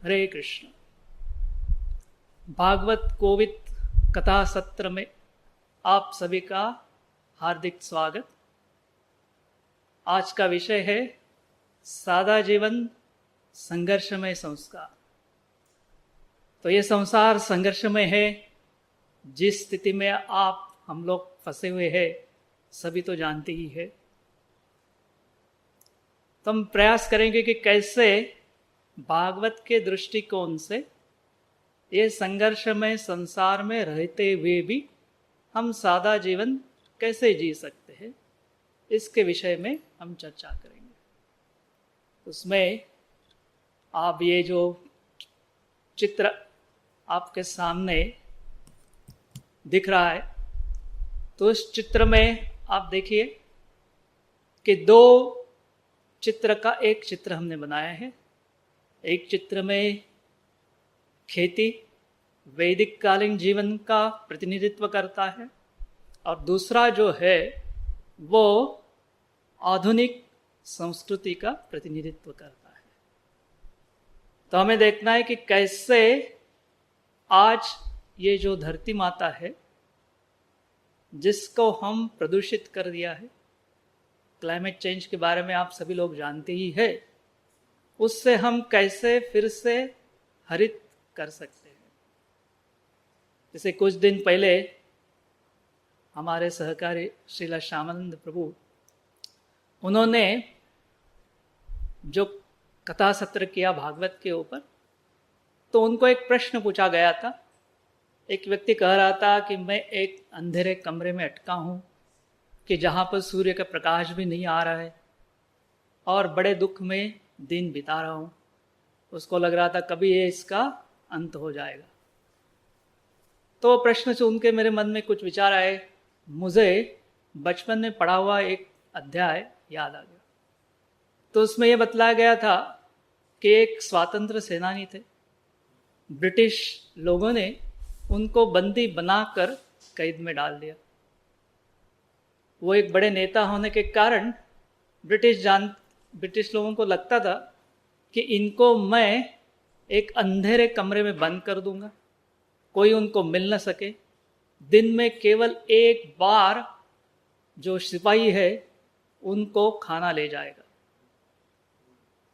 हरे कृष्ण। भागवत कोविद कथा सत्र में आप सभी का हार्दिक स्वागत। आज का विषय है सादा जीवन संघर्षमय संस्कार। तो ये संसार संघर्षमय है। जिस स्थिति में हम लोग फंसे हुए हैं सभी तो जानते ही है। तो हम प्रयास करेंगे कि कैसे भागवत के दृष्टिकोण से ये संघर्षमय संसार में रहते हुए भी हम सादा जीवन कैसे जी सकते हैं, इसके विषय में हम चर्चा करेंगे। उसमें आप ये जो चित्र आपके सामने दिख रहा है, तो इस चित्र में आप देखिए कि दो चित्र का एक चित्र हमने बनाया है। एक चित्र में खेती वैदिक कालीन जीवन का प्रतिनिधित्व करता है और दूसरा जो है वो आधुनिक संस्कृति का प्रतिनिधित्व करता है। तो हमें देखना है कि कैसे आज ये जो धरती माता है जिसको हम प्रदूषित कर दिया है, क्लाइमेट चेंज के बारे में आप सभी लोग जानते ही है, उससे हम कैसे फिर से हरित कर सकते हैं। जैसे कुछ दिन पहले हमारे सहकारी श्रीला श्यामानंद प्रभु, उन्होंने जो कथा सत्र किया भागवत के ऊपर, तो उनको एक प्रश्न पूछा गया था। एक व्यक्ति कह रहा था कि मैं एक अंधेरे कमरे में अटका हूँ कि जहाँ पर सूर्य का प्रकाश भी नहीं आ रहा है और बड़े दुख में दिन बिता रहा हूँ। उसको लग रहा था कभी ये इसका अंत हो जाएगा। तो प्रश्न सुन के मेरे मन में कुछ विचार आए। मुझे बचपन में पढ़ा हुआ एक अध्याय याद आ गया। तो उसमें यह बतलाया गया था कि एक स्वतंत्र सेनानी थे। ब्रिटिश लोगों ने उनको बंदी बनाकर कैद में डाल दिया। वो एक बड़े नेता होने के कारण ब्रिटिश लोगों को लगता था कि इनको मैं एक अंधेरे कमरे में बंद कर दूंगा, कोई उनको मिल न सके। दिन में केवल एक बार जो सिपाही है उनको खाना ले जाएगा।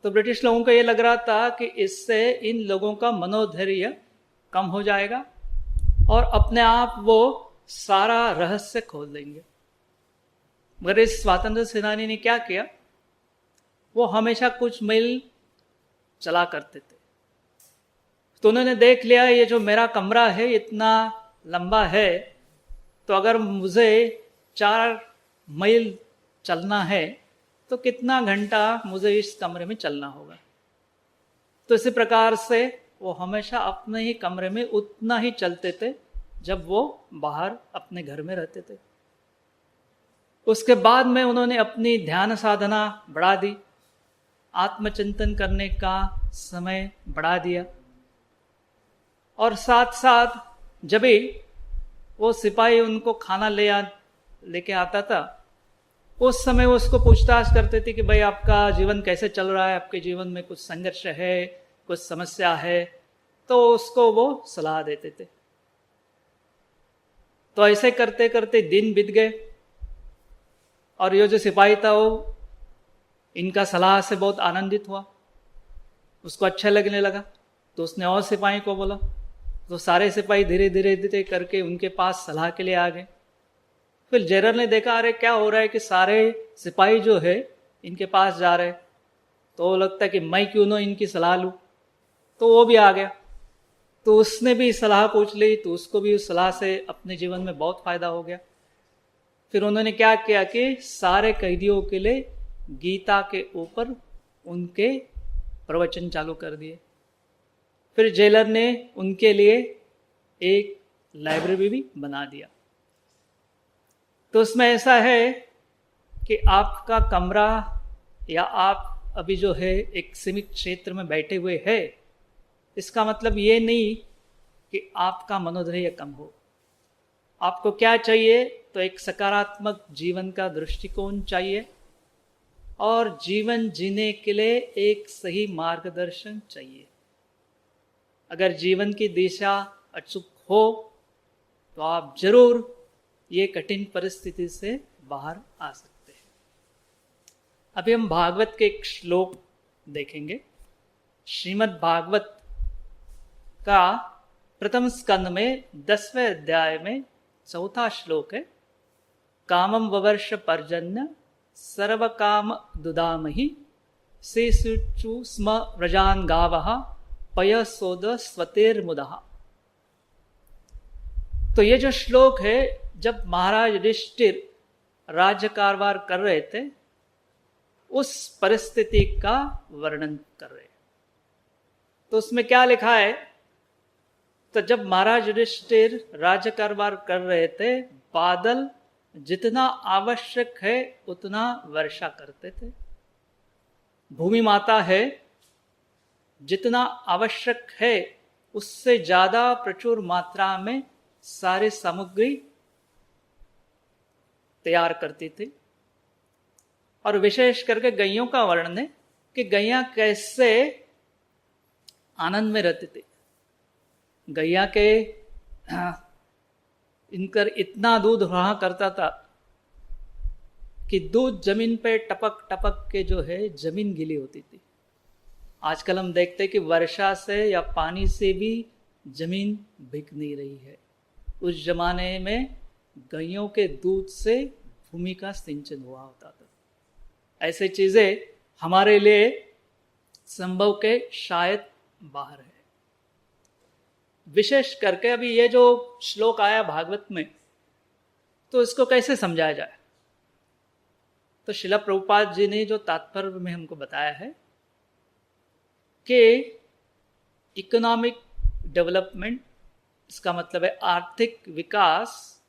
तो ब्रिटिश लोगों को ये लग रहा था कि इससे इन लोगों का मनोधैर्य कम हो जाएगा और अपने आप वो सारा रहस्य खोल देंगे। मगर इस स्वतंत्र सेनानी ने क्या किया, वो हमेशा कुछ मील चला करते थे। तो उन्होंने देख लिया ये जो मेरा कमरा है इतना लंबा है, तो अगर मुझे 4 मील चलना है तो कितना घंटा मुझे इस कमरे में चलना होगा। तो इसी प्रकार से वो हमेशा अपने ही कमरे में उतना ही चलते थे जब वो बाहर अपने घर में रहते थे। उसके बाद में उन्होंने अपनी ध्यान साधना बढ़ा दी, आत्मचिंतन करने का समय बढ़ा दिया और साथ साथ जब भी वो सिपाही उनको खाना लेके आता था, उस समय वो उसको पूछताछ करते थे कि भाई आपका जीवन कैसे चल रहा है, आपके जीवन में कुछ संघर्ष है, कुछ समस्या है, तो उसको वो सलाह देते थे। तो ऐसे करते करते दिन बीत गए और ये जो सिपाही था वो इनका सलाह से बहुत आनंदित हुआ, उसको अच्छा लगने लगा। तो उसने और सिपाही को बोला, तो सारे सिपाही धीरे धीरे धीरे करके उनके पास सलाह के लिए आ गए। फिर जनरल ने देखा अरे क्या हो रहा है कि सारे सिपाही जो है इनके पास जा रहे, तो लगता है कि मैं क्यों ना इनकी सलाह लूँ। तो वो भी आ गया, तो उसने भी सलाह पूछ ली, तो उसको भी उस सलाह से अपने जीवन में बहुत फायदा हो गया। फिर उन्होंने क्या किया कि सारे कैदियों के लिए गीता के ऊपर उनके प्रवचन चालू कर दिए। फिर जेलर ने उनके लिए एक लाइब्रेरी भी बना दिया। तो उसमें ऐसा है कि आपका कमरा या आप अभी जो है एक सीमित क्षेत्र में बैठे हुए हैं, इसका मतलब ये नहीं कि आपका मनोधैर्य कम हो। आपको क्या चाहिए, तो एक सकारात्मक जीवन का दृष्टिकोण चाहिए और जीवन जीने के लिए एक सही मार्गदर्शन चाहिए। अगर जीवन की दिशा अचूक हो तो आप जरूर ये कठिन परिस्थिति से बाहर आ सकते हैं। अभी हम भागवत के एक श्लोक देखेंगे। श्रीमद् भागवत का प्रथम स्कंद में 10वें अध्याय में 4था श्लोक है। कामम ववर्ष पर्जन्य सर्व काम दुदामहि सेसुचु स्म व्रजान गावः पयसोद स्वतेर्मुदः। तो ये जो श्लोक है, जब महाराज युधिष्ठिर राज्य कारभार कर रहे थे उस परिस्थिति का वर्णन कर रहे हैं। तो उसमें क्या लिखा है, तो जब महाराज युधिष्ठिर राज्य कारभार कर रहे थे, बादल जितना आवश्यक है उतना वर्षा करते थे। भूमि माता है, जितना आवश्यक है उससे ज्यादा प्रचुर मात्रा में सारी सामग्री तैयार करती थी। और विशेष करके गैयों का वर्णन है कि गैया कैसे आनंद में रहती थी। गैया के इनकर इतना दूध रहा करता था कि दूध जमीन पे टपक टपक के जो है जमीन गीली होती थी। आजकल हम देखते हैं कि वर्षा से या पानी से भी जमीन भीग नहीं रही है। उस जमाने में गैयों के दूध से भूमि का सिंचन हुआ होता था। ऐसे चीजें हमारे लिए संभव के शायद बाहर है। विशेष करके अभी ये जो श्लोक आया भागवत में, तो इसको कैसे समझाया जाए। तो श्रील प्रभुपाद जी ने जो तात्पर्य में हमको बताया है कि इकोनॉमिक डेवलपमेंट, इसका मतलब है आर्थिक विकास,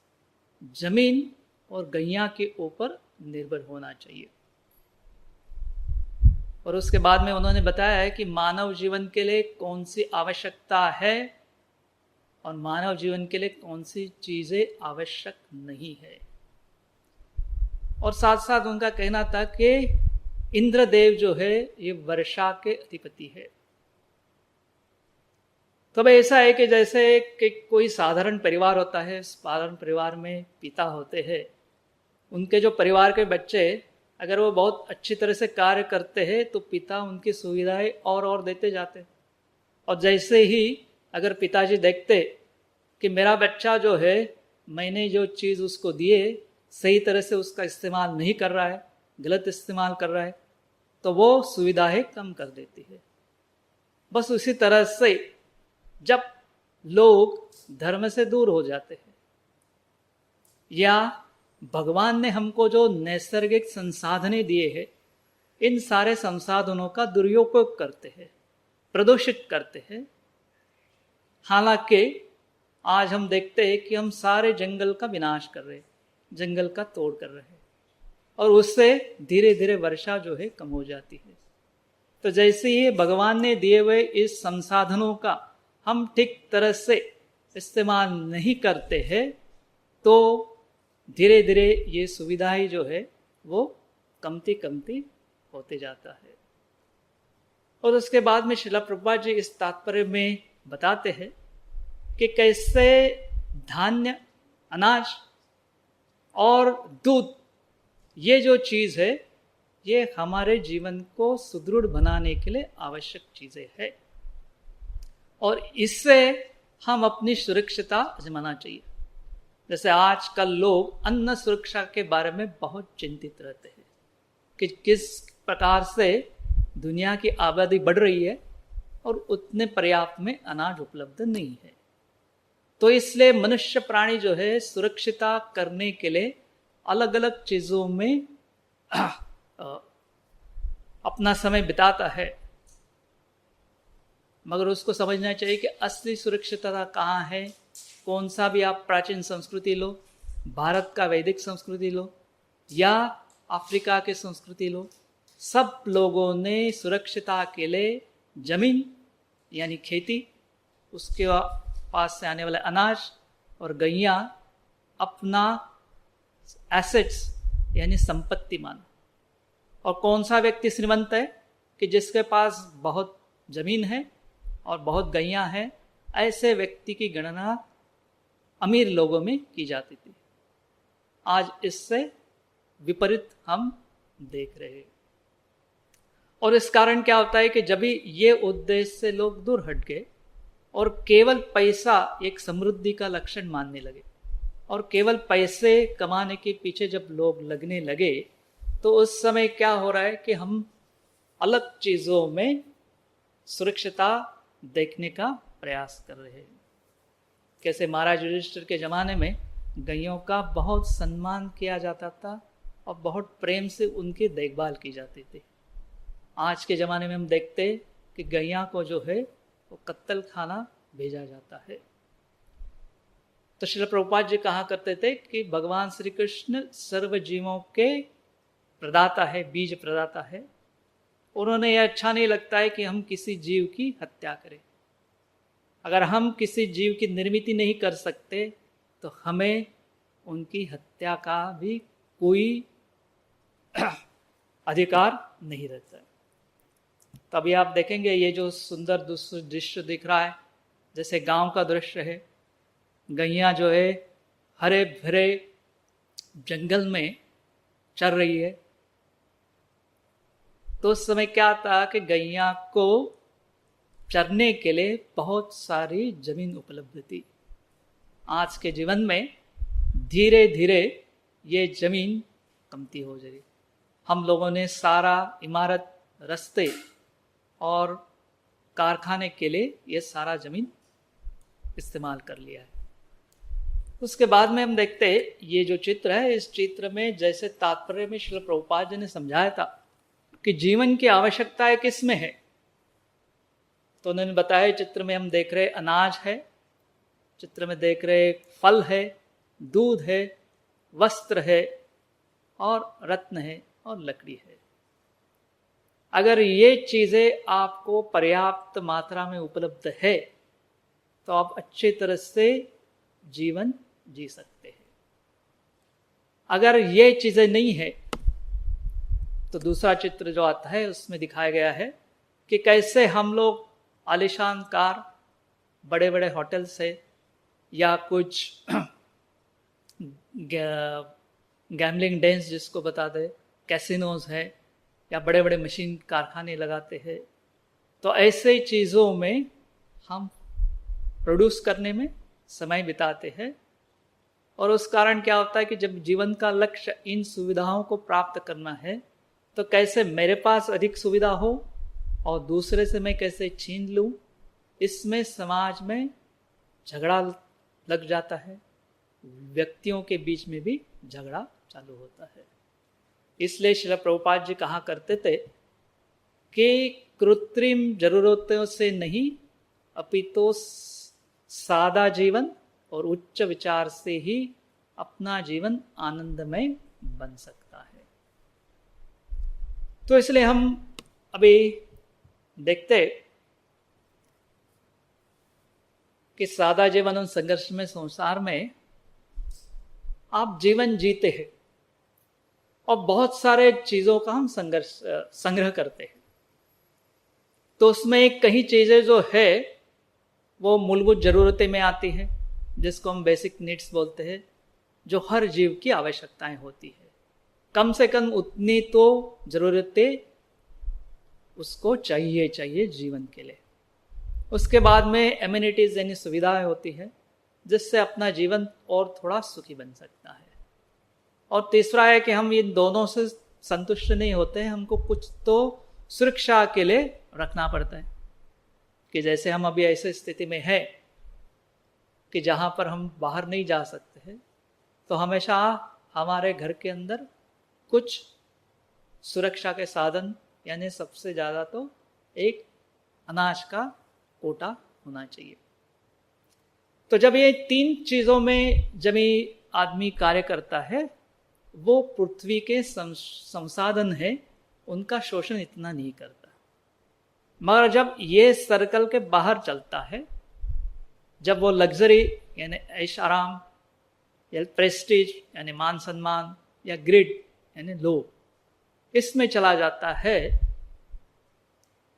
जमीन और गैया के ऊपर निर्भर होना चाहिए। और उसके बाद में उन्होंने बताया है कि मानव जीवन के लिए कौन सी आवश्यकता है और मानव जीवन के लिए कौन सी चीजें आवश्यक नहीं है। और साथ साथ उनका कहना था कि इंद्रदेव जो है ये वर्षा के अधिपति है। तो भाई ऐसा है कि जैसे कि कोई साधारण परिवार होता है, साधारण परिवार में पिता होते हैं, उनके जो परिवार के बच्चे अगर वो बहुत अच्छी तरह से कार्य करते हैं तो पिता उनकी सुविधाएं और देते जाते। और जैसे ही अगर पिताजी देखते कि मेरा बच्चा जो है, मैंने जो चीज़ उसको दिए सही तरह से उसका इस्तेमाल नहीं कर रहा है, गलत इस्तेमाल कर रहा है, तो वो सुविधाएं कम कर देती है। बस उसी तरह से जब लोग धर्म से दूर हो जाते हैं या भगवान ने हमको जो नैसर्गिक संसाधनें दिए हैं, इन सारे संसाधनों का दुरुपयोग करते हैं, प्रदूषित करते हैं। हालांकि आज हम देखते हैं कि हम सारे जंगल का विनाश कर रहे हैं, जंगल का तोड़ कर रहे हैं, और उससे धीरे धीरे वर्षा जो है कम हो जाती है। तो जैसे ही भगवान ने दिए हुए इस संसाधनों का हम ठीक तरह से इस्तेमाल नहीं करते हैं तो धीरे धीरे ये सुविधाएं जो है वो कमती होते जाता है। और उसके बाद में श्रील प्रभुपाद जी इस तात्पर्य में बताते हैं कि कैसे धान्य, अनाज और दूध, ये जो चीज़ है ये हमारे जीवन को सुदृढ़ बनाने के लिए आवश्यक चीज़ें है और इससे हम अपनी सुरक्षिता आजमाना चाहिए। जैसे आजकल लोग अन्न सुरक्षा के बारे में बहुत चिंतित रहते हैं कि किस प्रकार से दुनिया की आबादी बढ़ रही है और उतने पर्याप्त में अनाज उपलब्ध नहीं है। तो इसलिए मनुष्य प्राणी जो है सुरक्षिता करने के लिए अलग अलग चीज़ों में अपना समय बिताता है, मगर उसको समझना चाहिए कि असली सुरक्षितता कहाँ है। कौन सा भी आप प्राचीन संस्कृति लो, भारत का वैदिक संस्कृति लो या अफ्रीका की संस्कृति लो, सब लोगों ने सुरक्षिता के लिए जमीन यानी खेती, उसके पास से आने वाले अनाज और गैया अपना एसेट्स यानी संपत्ति माना। और कौन सा व्यक्ति श्रीमंत है कि जिसके पास बहुत जमीन है और बहुत गैया हैं, ऐसे व्यक्ति की गणना अमीर लोगों में की जाती थी। आज इससे विपरीत हम देख रहे हैं। और इस कारण क्या होता है कि जब भी ये उद्देश्य से लोग दूर हट गए और केवल पैसा एक समृद्धि का लक्षण मानने लगे, और केवल पैसे कमाने के पीछे जब लोग लगने लगे, तो उस समय क्या हो रहा है कि हम अलग चीज़ों में सुरक्षिता देखने का प्रयास कर रहे हैं। कैसे महाराज युधिष्ठिर के ज़माने में गैयों का बहुत सम्मान किया जाता था और बहुत प्रेम से उनकी देखभाल की जाती थी। आज के ज़माने में हम देखते हैं कि गैया को जो है वो कत्ल खाना भेजा जाता है। तो श्रील प्रभुपाद जी कहा करते थे कि भगवान श्री कृष्ण सर्व जीवों के प्रदाता है, बीज प्रदाता है। उन्होंने यह अच्छा नहीं लगता है कि हम किसी जीव की हत्या करें। अगर हम किसी जीव की निर्मित नहीं कर सकते तो हमें उनकी हत्या का भी कोई अधिकार नहीं रहता है। तभी आप देखेंगे ये जो सुंदर दृश्य दिख रहा है, जैसे गांव का दृश्य है, गैया जो है हरे भरे जंगल में चर रही है। तो उस समय क्या था कि गैया को चरने के लिए बहुत सारी जमीन उपलब्ध थी। आज के जीवन में धीरे धीरे ये जमीन कमती हो जाएगी। हम लोगों ने सारा इमारत, रास्ते और कारखाने के लिए ये सारा जमीन इस्तेमाल कर लिया है। उसके बाद में हम देखते हैं ये जो चित्र है, इस चित्र में जैसे तात्पर्य में श्रील प्रभुपाद जी ने समझाया था कि जीवन की आवश्यकताएं किस में है। तो उन्होंने बताया चित्र में हम देख रहे अनाज है, चित्र में देख रहे फल है, दूध है, वस्त्र है और रत्न है और लकड़ी है। अगर ये चीजें आपको पर्याप्त मात्रा में उपलब्ध है तो आप अच्छी तरह से जीवन जी सकते हैं। अगर ये चीजें नहीं है तो दूसरा चित्र जो आता है उसमें दिखाया गया है कि कैसे हम लोग आलीशान कार, बड़े बड़े होटल से या कुछ गैमलिंग डेंस जिसको बता दे, कैसीनोज है या बड़े बड़े मशीन कारखाने लगाते हैं। तो ऐसे चीज़ों में हम प्रोड्यूस करने में समय बिताते हैं और उस कारण क्या होता है कि जब जीवन का लक्ष्य इन सुविधाओं को प्राप्त करना है तो कैसे मेरे पास अधिक सुविधा हो और दूसरे से मैं कैसे छीन लूं, इसमें समाज में झगड़ा लग जाता है, व्यक्तियों के बीच में भी झगड़ा चालू होता है। इसलिए श्रील प्रभुपाद जी कहा करते थे कि कृत्रिम जरूरतों से नहीं अपितु सादा जीवन और उच्च विचार से ही अपना जीवन आनंदमय बन सकता है। तो इसलिए हम अभी देखते कि सादा जीवन और संघर्ष में संसार में आप जीवन जीते हैं और बहुत सारे चीजों का हम संग्रह करते हैं। तो उसमें कई चीजें जो है वो मूलभूत जरूरतें में आती है, जिसको हम बेसिक नीड्स बोलते हैं, जो हर जीव की आवश्यकताएं होती है। कम से कम उतनी तो जरूरतें उसको चाहिए जीवन के लिए। उसके बाद में एमिनिटीज यानी सुविधाएं होती है, जिससे अपना जीवन और थोड़ा सुखी बन सकता है। और तीसरा है कि हम इन दोनों से संतुष्ट नहीं होते हैं, हमको कुछ तो सुरक्षा के लिए रखना पड़ता है। कि जैसे हम अभी ऐसे स्थिति में है कि जहाँ पर हम बाहर नहीं जा सकते हैं, तो हमेशा हमारे घर के अंदर कुछ सुरक्षा के साधन, यानी सबसे ज़्यादा तो एक अनाज का कोटा होना चाहिए। तो जब ये तीन चीज़ों में जब ये आदमी कार्य करता है, वो पृथ्वी के संसाधन है उनका शोषण इतना नहीं करता। मगर जब ये सर्कल के बाहर चलता है, जब वो लग्जरी यानी ऐश आराम या प्रेस्टीज यानी मान सम्मान या ग्रिड यानी लोभ, इसमें चला जाता है,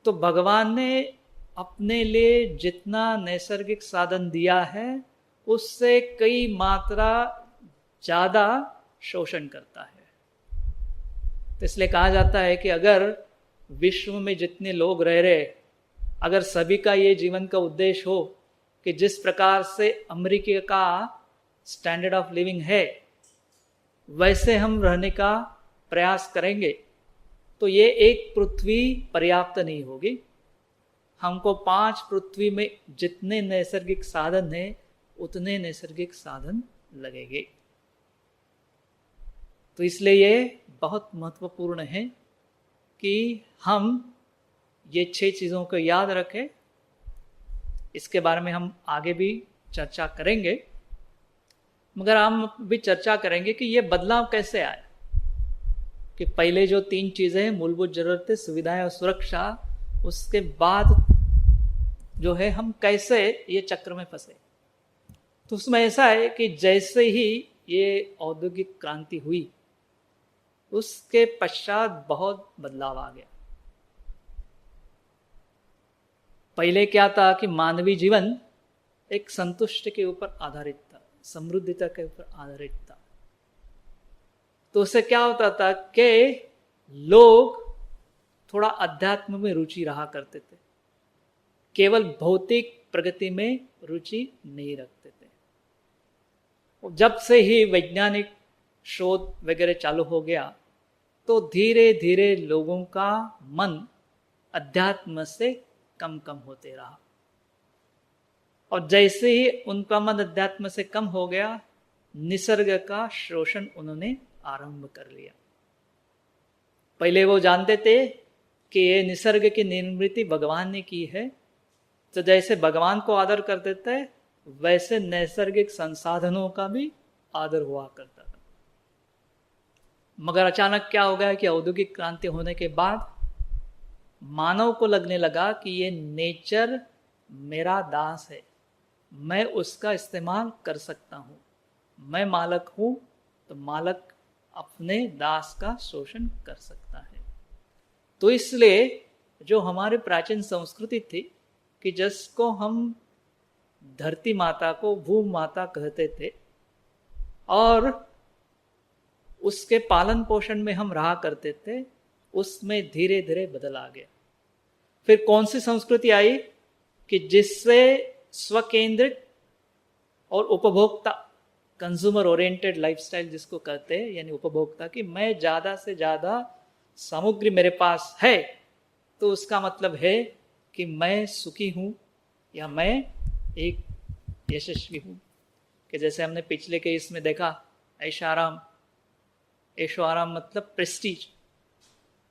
तो भगवान ने अपने लिए जितना नैसर्गिक साधन दिया है उससे कई मात्रा ज़्यादा शोषण करता है। तो इसलिए कहा जाता है कि अगर विश्व में जितने लोग रह रहे, अगर सभी का ये जीवन का उद्देश्य हो कि जिस प्रकार से अमेरिका का स्टैंडर्ड ऑफ लिविंग है वैसे हम रहने का प्रयास करेंगे, तो ये एक पृथ्वी पर्याप्त नहीं होगी। हमको 5 पृथ्वी में जितने नैसर्गिक साधन हैं उतने नैसर्गिक साधन लगेंगे। तो इसलिए ये बहुत महत्वपूर्ण है कि हम ये 6 चीज़ों को याद रखें। इसके बारे में हम आगे भी चर्चा करेंगे, मगर हम भी चर्चा करेंगे कि ये बदलाव कैसे आया, कि पहले जो 3 चीज़ें हैं, मूलभूत ज़रूरतें, सुविधाएं और सुरक्षा, उसके बाद जो है हम कैसे ये चक्र में फंसे। तो उसमें ऐसा है कि जैसे ही ये औद्योगिक क्रांति हुई उसके पश्चात बहुत बदलाव आ गया। पहले क्या था कि मानवीय जीवन एक संतुष्टि के ऊपर आधारित था, समृद्धता के ऊपर आधारित था। तो उससे क्या होता था कि लोग थोड़ा अध्यात्म में रुचि रहा करते थे, केवल भौतिक प्रगति में रुचि नहीं रखते थे। जब से ही वैज्ञानिक शोध वगैरह चालू हो गया तो धीरे धीरे लोगों का मन अध्यात्म से कम कम होते रहा, और जैसे ही उनका मन अध्यात्म से कम हो गया, निसर्ग का शोषण उन्होंने आरंभ कर लिया। पहले वो जानते थे कि ये निसर्ग की निर्मिति भगवान ने की है, तो जैसे भगवान को आदर करते थे वैसे नैसर्गिक संसाधनों का भी आदर हुआ करता था। मगर अचानक क्या हो गया कि औद्योगिक क्रांति होने के बाद मानव को लगने लगा कि ये नेचर मेरा दास है, मैं उसका इस्तेमाल कर सकता हूँ, मैं मालक हूँ, तो मालक अपने दास का शोषण कर सकता है। तो इसलिए जो हमारे प्राचीन संस्कृति थी कि जिसको हम धरती माता को भू माता कहते थे और उसके पालन पोषण में हम रहा करते थे, उसमें धीरे धीरे बदल आ गया। फिर कौन सी संस्कृति आई कि जिससे स्वकेंद्रित और उपभोक्ता, कंज्यूमर ओरिएंटेड लाइफस्टाइल जिसको कहते हैं, यानी उपभोक्ता, कि मैं ज़्यादा से ज़्यादा सामग्री मेरे पास है तो उसका मतलब है कि मैं सुखी हूँ या मैं एक यशस्वी हूँ। कि जैसे हमने पिछले केस में देखा, ऐशो आराम, ऐशो आराम मतलब प्रेस्टीज।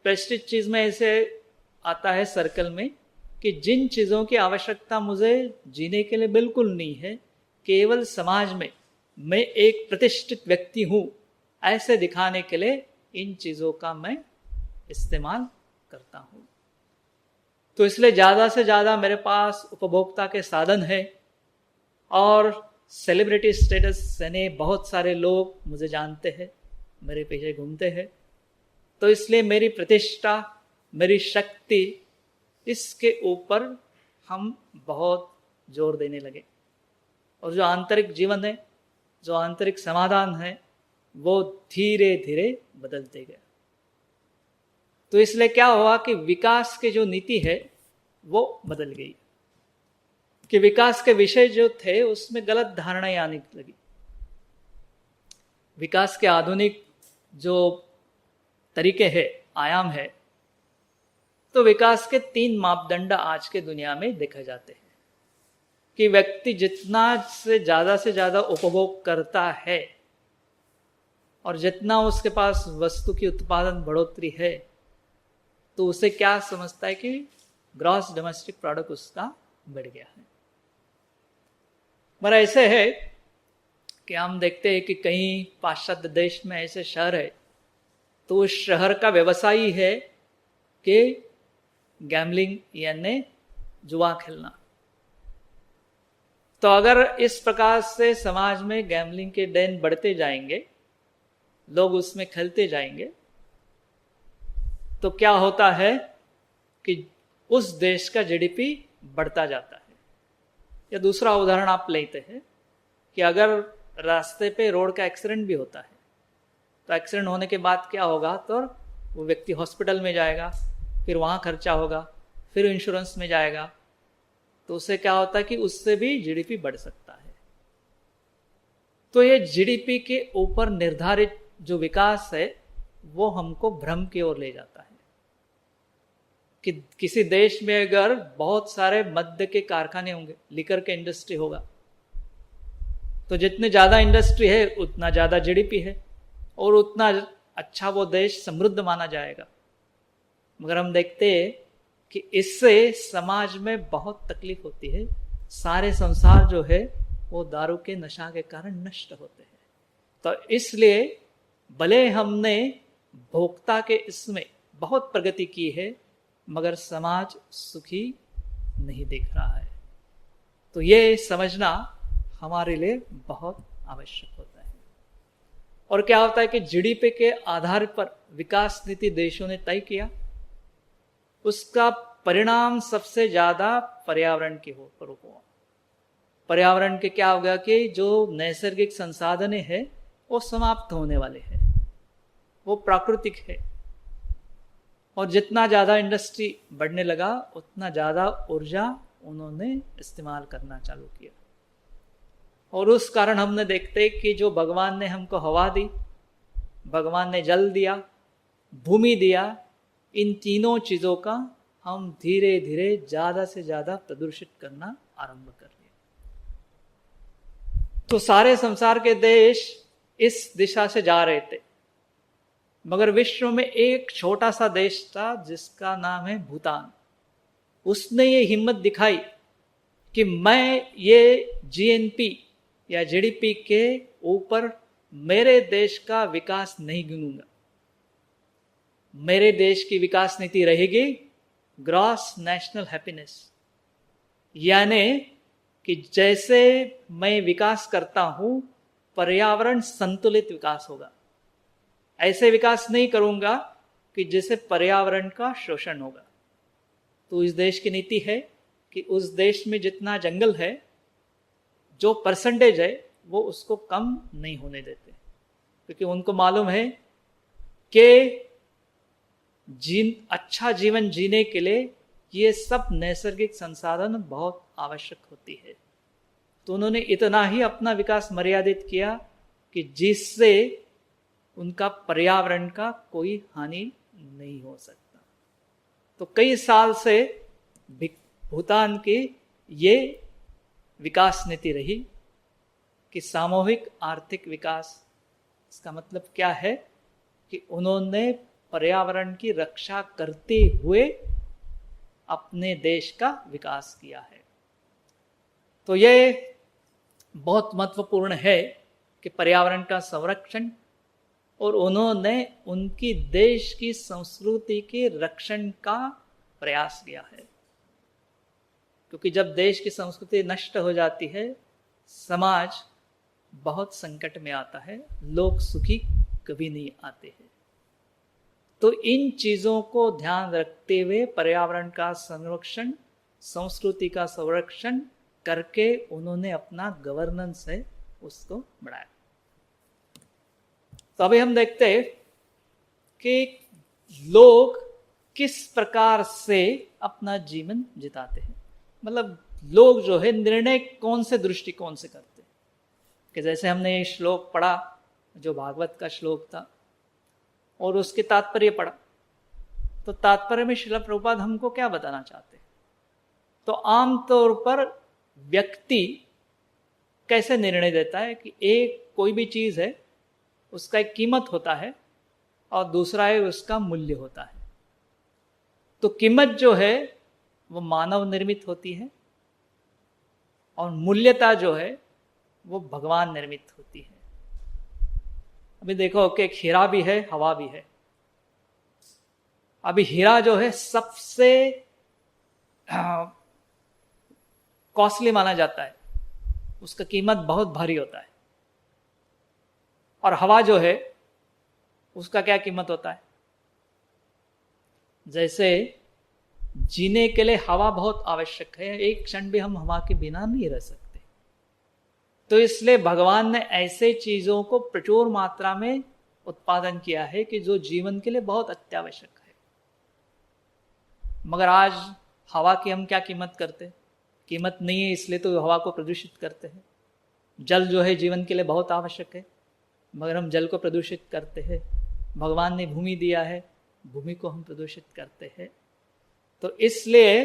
प्रेस्टीज चीज़ में ऐसे आता है सर्कल में कि जिन चीज़ों की आवश्यकता मुझे जीने के लिए बिल्कुल नहीं है, केवल समाज में मैं एक प्रतिष्ठित व्यक्ति हूँ ऐसे दिखाने के लिए इन चीज़ों का मैं इस्तेमाल करता हूँ। तो इसलिए ज़्यादा से ज़्यादा मेरे पास उपभोक्ता के साधन है और सेलिब्रिटी स्टेटस यानी बहुत सारे लोग मुझे जानते हैं, मेरे पीछे घूमते हैं, तो इसलिए मेरी प्रतिष्ठा, मेरी शक्ति, इसके ऊपर हम बहुत जोर देने लगे। और जो आंतरिक जीवन है, जो आंतरिक समाधान है, वो धीरे धीरे बदलते गए। तो इसलिए क्या हुआ कि विकास की जो नीति है वो बदल गई, कि विकास के विषय जो थे उसमें गलत धारणाएं आने लगी। विकास के आधुनिक जो तरीके हैं, आयाम है, तो विकास के 3 मापदंड आज के दुनिया में देखे जाते हैं कि व्यक्ति जितना से ज़्यादा उपभोग करता है और जितना उसके पास वस्तु की उत्पादन बढ़ोतरी है, तो उसे क्या समझता है कि ग्रॉस डोमेस्टिक प्रोडक्ट उसका बढ़ गया है। मगर ऐसे है कि हम देखते हैं कि कहीं पाश्चात्य देश में ऐसे शहर है, तो उस शहर का व्यवसाय ही है कि गैम्बलिंग यानी जुआ खेलना। तो अगर इस प्रकार से समाज में गैम्बलिंग के डेन बढ़ते जाएंगे, लोग उसमें खेलते जाएंगे, तो क्या होता है कि उस देश का जीडीपी बढ़ता जाता है। या दूसरा उदाहरण आप लेते हैं कि अगर रास्ते पे रोड का एक्सीडेंट भी होता है, तो एक्सीडेंट होने के बाद क्या होगा, तो वो व्यक्ति हॉस्पिटल में जाएगा, फिर वहाँ खर्चा होगा, फिर इंश्योरेंस में जाएगा, तो उससे क्या होता है कि उससे भी जीडीपी बढ़ सकता है। तो ये जीडीपी के ऊपर निर्धारित जो विकास है वो हमको भ्रम की ओर ले जाता है कि किसी देश में अगर बहुत सारे मद्य के कारखाने होंगे, लिकर के इंडस्ट्री होगा, तो जितने ज्यादा इंडस्ट्री है उतना ज्यादा जीडीपी है और उतना अच्छा वो देश समृद्ध माना जाएगा। मगर हम देखते हैं कि इससे समाज में बहुत तकलीफ होती है। सारे संसार जो है वो दारू के नशा के कारण नष्ट होते हैं। तो इसलिए भले हमने भोक्ता के इसमें बहुत प्रगति की है, मगर समाज सुखी नहीं दिख रहा है। तो ये समझना हमारे लिए बहुत आवश्यक होता है। और क्या होता है कि जीडीपी के आधार पर विकास नीति देशों ने तय किया, उसका परिणाम सबसे ज्यादा पर्यावरण के ऊपर हुआ। पर्यावरण के क्या होगा कि जो नैसर्गिक संसाधन है वो समाप्त होने वाले हैं, वो प्राकृतिक है। और जितना ज़्यादा इंडस्ट्री बढ़ने लगा उतना ज़्यादा ऊर्जा उन्होंने इस्तेमाल करना चालू किया। और उस कारण हमने देखते कि जो भगवान ने हमको हवा दी, भगवान ने जल दिया, भूमि दिया, इन तीनों चीज़ों का हम धीरे धीरे ज़्यादा से ज़्यादा प्रदूषित करना आरंभ कर दिया। तो सारे संसार के देश इस दिशा से जा रहे थे, मगर विश्व में एक छोटा सा देश था जिसका नाम है भूटान। उसने ये हिम्मत दिखाई कि मैं ये जीएनपी या जीडीपी के ऊपर मेरे देश का विकास नहीं गिनूंगा। मेरे देश की विकास नीति रहेगी ग्रॉस नेशनल हैप्पीनेस, यानी कि जैसे मैं विकास करता हूं पर्यावरण संतुलित विकास होगा। ऐसे विकास नहीं करूंगा कि जिससे पर्यावरण का शोषण होगा। तो इस देश की नीति है कि उस देश में जितना जंगल है, जो परसेंटेज है, वो उसको कम नहीं होने देते, क्योंकि उनको मालूम है कि अच्छा जीवन जीने के लिए ये सब नैसर्गिक संसाधन बहुत आवश्यक होती है। तो उन्होंने इतना ही अपना विकास मर्यादित किया कि जिससे उनका पर्यावरण का कोई हानि नहीं हो सकता। तो कई साल से भूटान की ये विकास नीति रही कि सामूहिक आर्थिक विकास। इसका मतलब क्या है कि उन्होंने पर्यावरण की रक्षा करते हुए अपने देश का विकास किया है। तो ये बहुत महत्वपूर्ण है कि पर्यावरण का संरक्षण, और उन्होंने उनकी देश की संस्कृति के रक्षण का प्रयास किया है। क्योंकि जब देश की संस्कृति नष्ट हो जाती है, समाज बहुत संकट में आता है, लोग सुखी कभी नहीं आते हैं। तो इन चीजों को ध्यान रखते हुए पर्यावरण का संरक्षण, संस्कृति का संरक्षण करके उन्होंने अपना गवर्नेंस है उसको बढ़ाया। तो अभी हम देखते हैं कि लोग किस प्रकार से अपना जीवन जिताते हैं। मतलब लोग जो है निर्णय कौन से दृष्टिकोण से करते हैं। कि जैसे हमने ये श्लोक पढ़ा जो भागवत का श्लोक था और उसके तात्पर्य पढ़ा, तो तात्पर्य में श्रील प्रभुपाद हमको क्या बताना चाहते हैं। तो आमतौर पर व्यक्ति कैसे निर्णय देता है कि एक कोई भी चीज है उसका एक कीमत होता है और दूसरा है उसका मूल्य होता है। तो कीमत जो है वो मानव निर्मित होती है और मूल्यता जो है वो भगवान निर्मित होती है। अभी देखो कि एक हीरा भी है, हवा भी है। अभी हीरा जो है सबसे कॉस्टली माना जाता है, उसका कीमत बहुत भारी होता है। और हवा जो है उसका क्या कीमत होता है। जैसे जीने के लिए हवा बहुत आवश्यक है, एक क्षण भी हम हवा के बिना नहीं रह सकते। तो इसलिए भगवान ने ऐसे चीजों को प्रचुर मात्रा में उत्पादन किया है कि जो जीवन के लिए बहुत अत्यावश्यक है। मगर आज हवा की हम क्या कीमत करते हैं? कीमत नहीं है, इसलिए तो हवा को प्रदूषित करते हैं। जल जो है जीवन के लिए बहुत आवश्यक है, मगर हम जल को प्रदूषित करते हैं। भगवान ने भूमि दिया है, भूमि को हम प्रदूषित करते हैं। तो इसलिए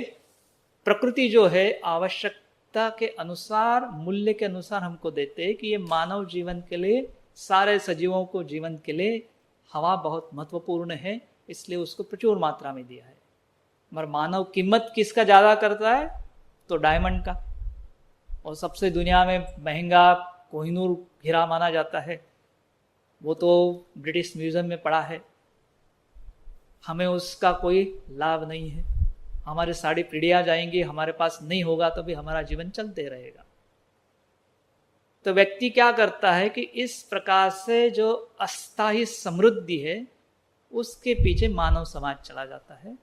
प्रकृति जो है आवश्यकता के अनुसार, मूल्य के अनुसार हमको देते हैं कि ये मानव जीवन के लिए, सारे सजीवों को जीवन के लिए हवा बहुत महत्वपूर्ण है, इसलिए उसको प्रचुर मात्रा में दिया है। मगर मानव कीमत किसका ज़्यादा करता है? तो डायमंड का। और सबसे दुनिया में महंगा कोहिनूर हीरा माना जाता है, वो तो ब्रिटिश म्यूजियम में पड़ा है। हमें उसका कोई लाभ नहीं है। हमारी सारी पीढ़ियाँ जाएंगी, हमारे पास नहीं होगा तो भी हमारा जीवन चलते रहेगा। तो व्यक्ति क्या करता है कि इस प्रकार से जो अस्थायी समृद्धि है उसके पीछे मानव समाज चला जाता है,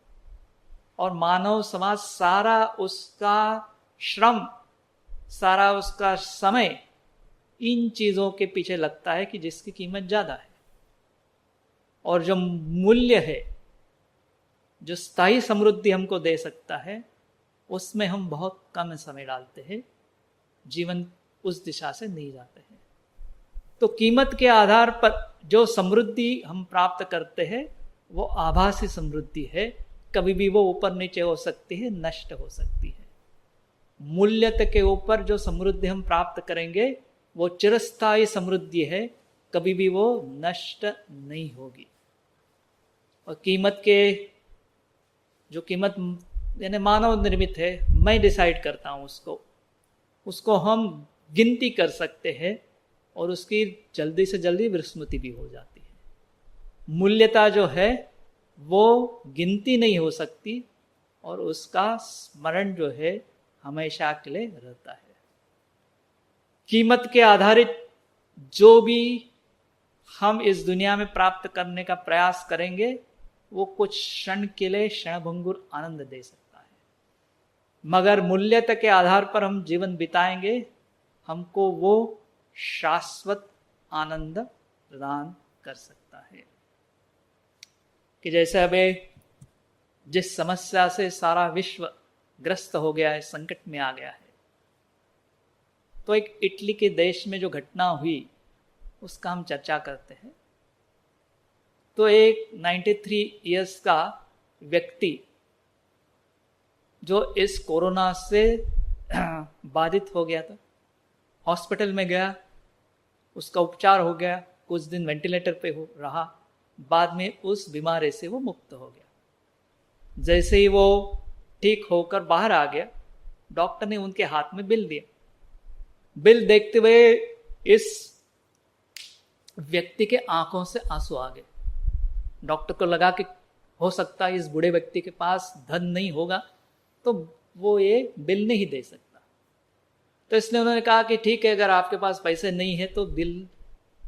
और मानव समाज सारा उसका श्रम, सारा उसका समय इन चीजों के पीछे लगता है कि जिसकी कीमत ज्यादा है। और जो मूल्य है, जो स्थायी समृद्धि हमको दे सकता है, उसमें हम बहुत कम समय डालते हैं, जीवन उस दिशा से नहीं जाते हैं। तो कीमत के आधार पर जो समृद्धि हम प्राप्त करते हैं वो आभासी समृद्धि है, कभी भी वो ऊपर नीचे हो सकती है, नष्ट हो सकती है। मूल्य के ऊपर जो समृद्धि हम प्राप्त करेंगे वो चिरस्थायी समृद्धि है, कभी भी वो नष्ट नहीं होगी। और कीमत के जो कीमत यानी मानव निर्मित है, मैं डिसाइड करता हूँ उसको हम गिनती कर सकते हैं और उसकी जल्दी से जल्दी विस्मृति भी हो जाती है। मूल्यता जो है वो गिनती नहीं हो सकती और उसका स्मरण जो है हमेशा के लिए रहता है। कीमत के आधारित जो भी हम इस दुनिया में प्राप्त करने का प्रयास करेंगे वो कुछ क्षण के लिए क्षणभंगुर आनंद दे सकता है, मगर मूल्यता के आधार पर हम जीवन बिताएंगे, हमको वो शाश्वत आनंद प्रदान कर सकता है। कि जैसे अभी जिस समस्या से सारा विश्व ग्रस्त हो गया है, संकट में आ गया है, तो एक इटली के देश में जो घटना हुई उसका हम चर्चा करते हैं। तो एक 93 इयर्स का व्यक्ति जो इस कोरोना से बाधित हो गया था, हॉस्पिटल में गया, उसका उपचार हो गया, कुछ दिन वेंटिलेटर पे रहा, बाद में उस बीमारी से वो मुक्त हो गया। जैसे ही वो ठीक होकर बाहर आ गया, डॉक्टर ने उनके हाथ में बिल दिया। बिल देखते हुए इस व्यक्ति के आंखों से आंसू आ गए। डॉक्टर को लगा कि हो सकता है इस बूढ़े व्यक्ति के पास धन नहीं होगा तो वो ये बिल नहीं दे सकता। तो इसलिए उन्होंने कहा कि ठीक है, अगर आपके पास पैसे नहीं है तो बिल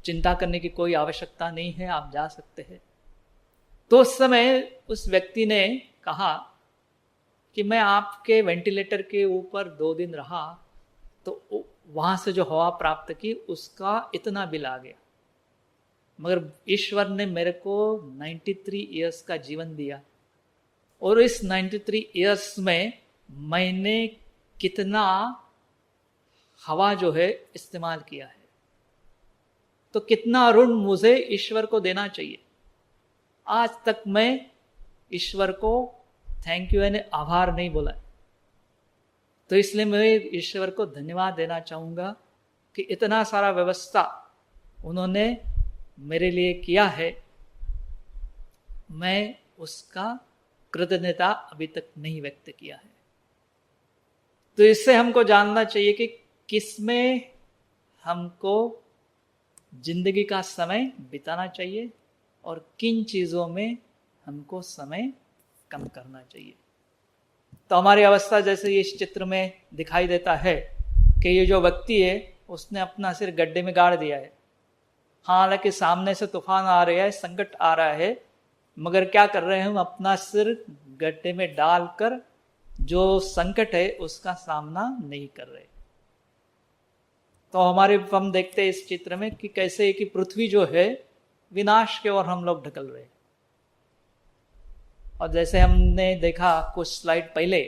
चिंता करने की कोई आवश्यकता नहीं है, आप जा सकते हैं। तो उस समय उस व्यक्ति ने कहा कि मैं आपके वेंटिलेटर के ऊपर 2 दिन रहा तो वहां से जो हवा प्राप्त की उसका इतना बिल आ गया, मगर ईश्वर ने मेरे को 93 इयर्स का जीवन दिया और इस 93 इयर्स में मैंने कितना हवा जो है इस्तेमाल किया है, तो कितना ऋण मुझे ईश्वर को देना चाहिए। आज तक मैं ईश्वर को थैंक यू यानी आभार नहीं बोला, तो इसलिए मैं ईश्वर को धन्यवाद देना चाहूँगा कि इतना सारा व्यवस्था उन्होंने मेरे लिए किया है, मैं उसका कृतज्ञता अभी तक नहीं व्यक्त किया है। तो इससे हमको जानना चाहिए कि किसमें हमको जिंदगी का समय बिताना चाहिए और किन चीज़ों में हमको समय कम करना चाहिए। तो हमारी अवस्था जैसे इस चित्र में दिखाई देता है कि ये जो व्यक्ति है उसने अपना सिर गड्ढे में गाड़ दिया है। हालांकि सामने से तूफान आ रहा है, संकट आ रहा है, मगर क्या कर रहे हैं हम, अपना सिर गड्ढे में डालकर जो संकट है उसका सामना नहीं कर रहे। तो हम देखते हैं इस चित्र में कि कैसे कि पृथ्वी जो है विनाश के ओर हम लोग ढकल रहे हैं। और जैसे हमने देखा कुछ स्लाइड पहले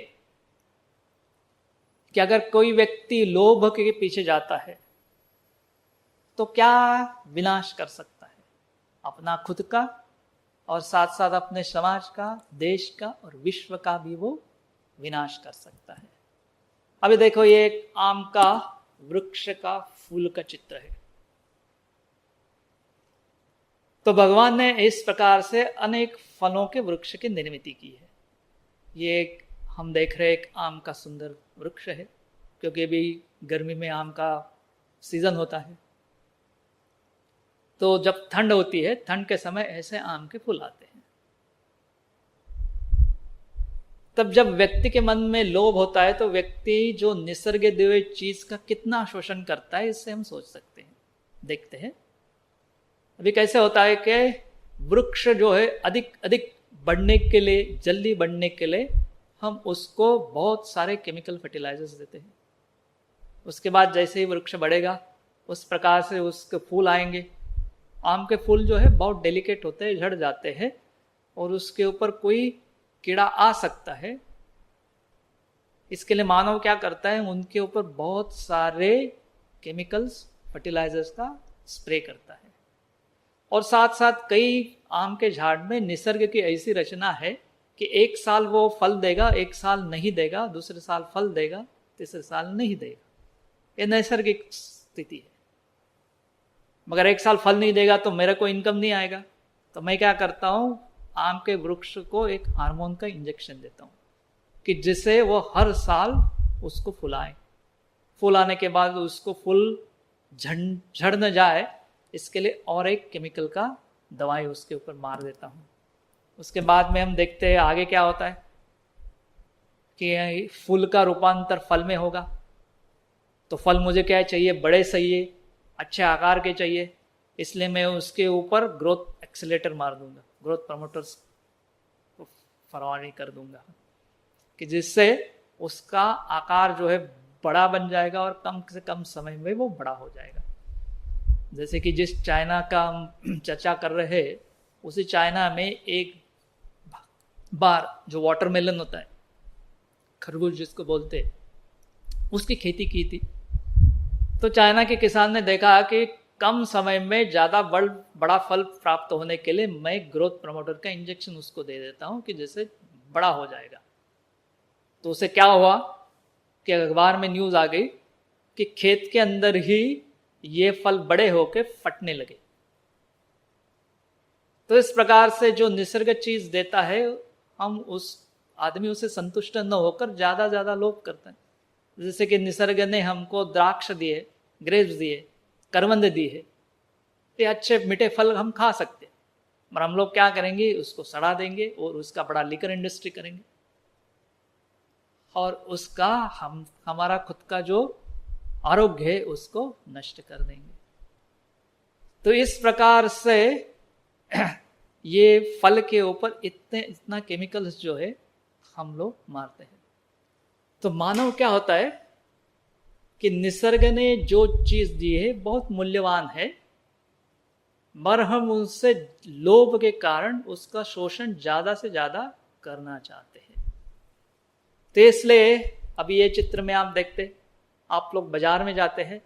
कि अगर कोई व्यक्ति लोभ के पीछे जाता है तो क्या विनाश कर सकता है, अपना खुद का और साथ साथ अपने समाज का, देश का और विश्व का भी वो विनाश कर सकता है। अभी देखो, ये एक आम का वृक्ष का फूल का चित्र है। तो भगवान ने इस प्रकार से अनेक फलों के वृक्ष की निर्मित की है। ये एक हम देख रहे एक आम का सुंदर वृक्ष है, क्योंकि अभी गर्मी में आम का सीजन होता है। तो जब ठंड होती है, ठंड के समय ऐसे आम के फूल आते हैं। तब जब व्यक्ति के मन में लोभ होता है तो व्यक्ति जो निसर्ग दिए हुए चीज का कितना शोषण करता है, इससे हम सोच सकते हैं। देखते हैं अभी कैसे होता है कि वृक्ष जो है अधिक अधिक बढ़ने के लिए, जल्दी बढ़ने के लिए हम उसको बहुत सारे केमिकल फर्टिलाइजर्स देते हैं। उसके बाद जैसे ही वृक्ष बढ़ेगा उस प्रकार से उसके फूल आएंगे। आम के फूल जो है बहुत डेलिकेट होते हैं, झड़ जाते हैं और उसके ऊपर कोई कीड़ा आ सकता है। इसके लिए मानव क्या करता है, उनके ऊपर बहुत सारे केमिकल्स, फर्टिलाइजर्स का स्प्रे करता है। और साथ साथ कई आम के झाड़ में निसर्ग की ऐसी रचना है कि एक साल वो फल देगा, एक साल नहीं देगा, दूसरे साल फल देगा, तीसरे साल नहीं देगा। ये नैसर्गिक स्थिति है। मगर एक साल फल नहीं देगा तो मेरे को इनकम नहीं आएगा, तो मैं क्या करता हूँ, आम के वृक्ष को एक हार्मोन का इंजेक्शन देता हूँ कि जिससे वो हर साल उसको फुलाए। फूल आने के बाद उसको फूल झड़ न जाए, इसके लिए और एक केमिकल का दवाई उसके ऊपर मार देता हूँ। उसके बाद में हम देखते हैं आगे क्या होता है कि फूल का रूपांतर फल में होगा। तो फल मुझे क्या चाहिए, बड़े चाहिए, अच्छे आकार के चाहिए, इसलिए मैं उसके ऊपर ग्रोथ एक्सीलेटर मार दूंगा, ग्रोथ प्रमोटर्स को फरवानी कर दूंगा कि जिससे उसका आकार जो है बड़ा बन जाएगा और कम से कम समय में वो बड़ा हो जाएगा। जैसे कि जिस चाइना का हम चर्चा कर रहे हैं, उसी चाइना में एक बार जो वाटरमेलन होता है, खरबूज जिसको बोलते हैं, उसकी खेती की थी। तो चाइना के किसान ने देखा कि कम समय में ज़्यादा बड़ा फल प्राप्त होने के लिए मैं ग्रोथ प्रमोटर का इंजेक्शन उसको दे देता हूँ कि जैसे बड़ा हो जाएगा। तो उसे क्या हुआ कि अखबार में न्यूज़ आ गई कि खेत के अंदर ही ये फल बड़े होके फटने लगे। तो इस प्रकार से जो निसर्ग चीज देता है, हम उस आदमी उसे संतुष्ट न होकर ज्यादा लोभ करते हैं। जैसे कि निसर्ग ने हमको द्राक्ष दिए, ग्रेप्स दिए, करवंद दी है, ये अच्छे मीठे फल हम खा सकते हैं, पर हम लोग क्या करेंगे, उसको सड़ा देंगे और उसका बड़ा लिकर इंडस्ट्री करेंगे और उसका हमारा खुद का जो आरोग्य है उसको नष्ट कर देंगे। तो इस प्रकार से ये फल के ऊपर इतना केमिकल्स जो है हम लोग मारते हैं। तो मानव क्या होता है कि निसर्ग ने जो चीज दी है बहुत मूल्यवान है, मगर हम उनसे लोभ के कारण उसका शोषण ज्यादा से ज्यादा करना चाहते हैं। तो इसलिए अभी ये चित्र में आप देखते, आप लोग बाजार में जाते हैं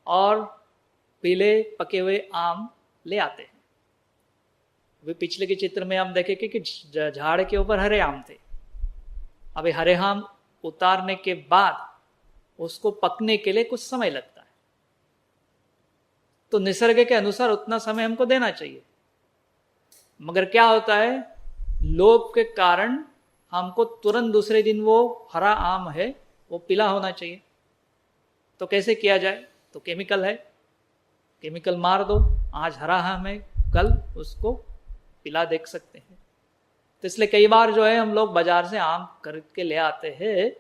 और पीले पके हुए आम ले आते हैं। वे पिछले के चित्र में हम देखे कि झाड़ के ऊपर हरे आम थे। अभी हरे आम उतारने के बाद उसको पकने के लिए कुछ समय लगता है, तो निसर्ग के अनुसार उतना समय हमको देना चाहिए। मगर क्या होता है, लोभ के कारण हमको तुरंत दूसरे दिन वो हरा आम है वो पीला होना चाहिए। तो कैसे किया जाए, तो केमिकल है, केमिकल मार दो, आज हरा आम है कल उसको पीला देख सकते हैं। तो इसलिए कई बार जो है हम लोग बाजार से आम खरीद के ले आते हैं,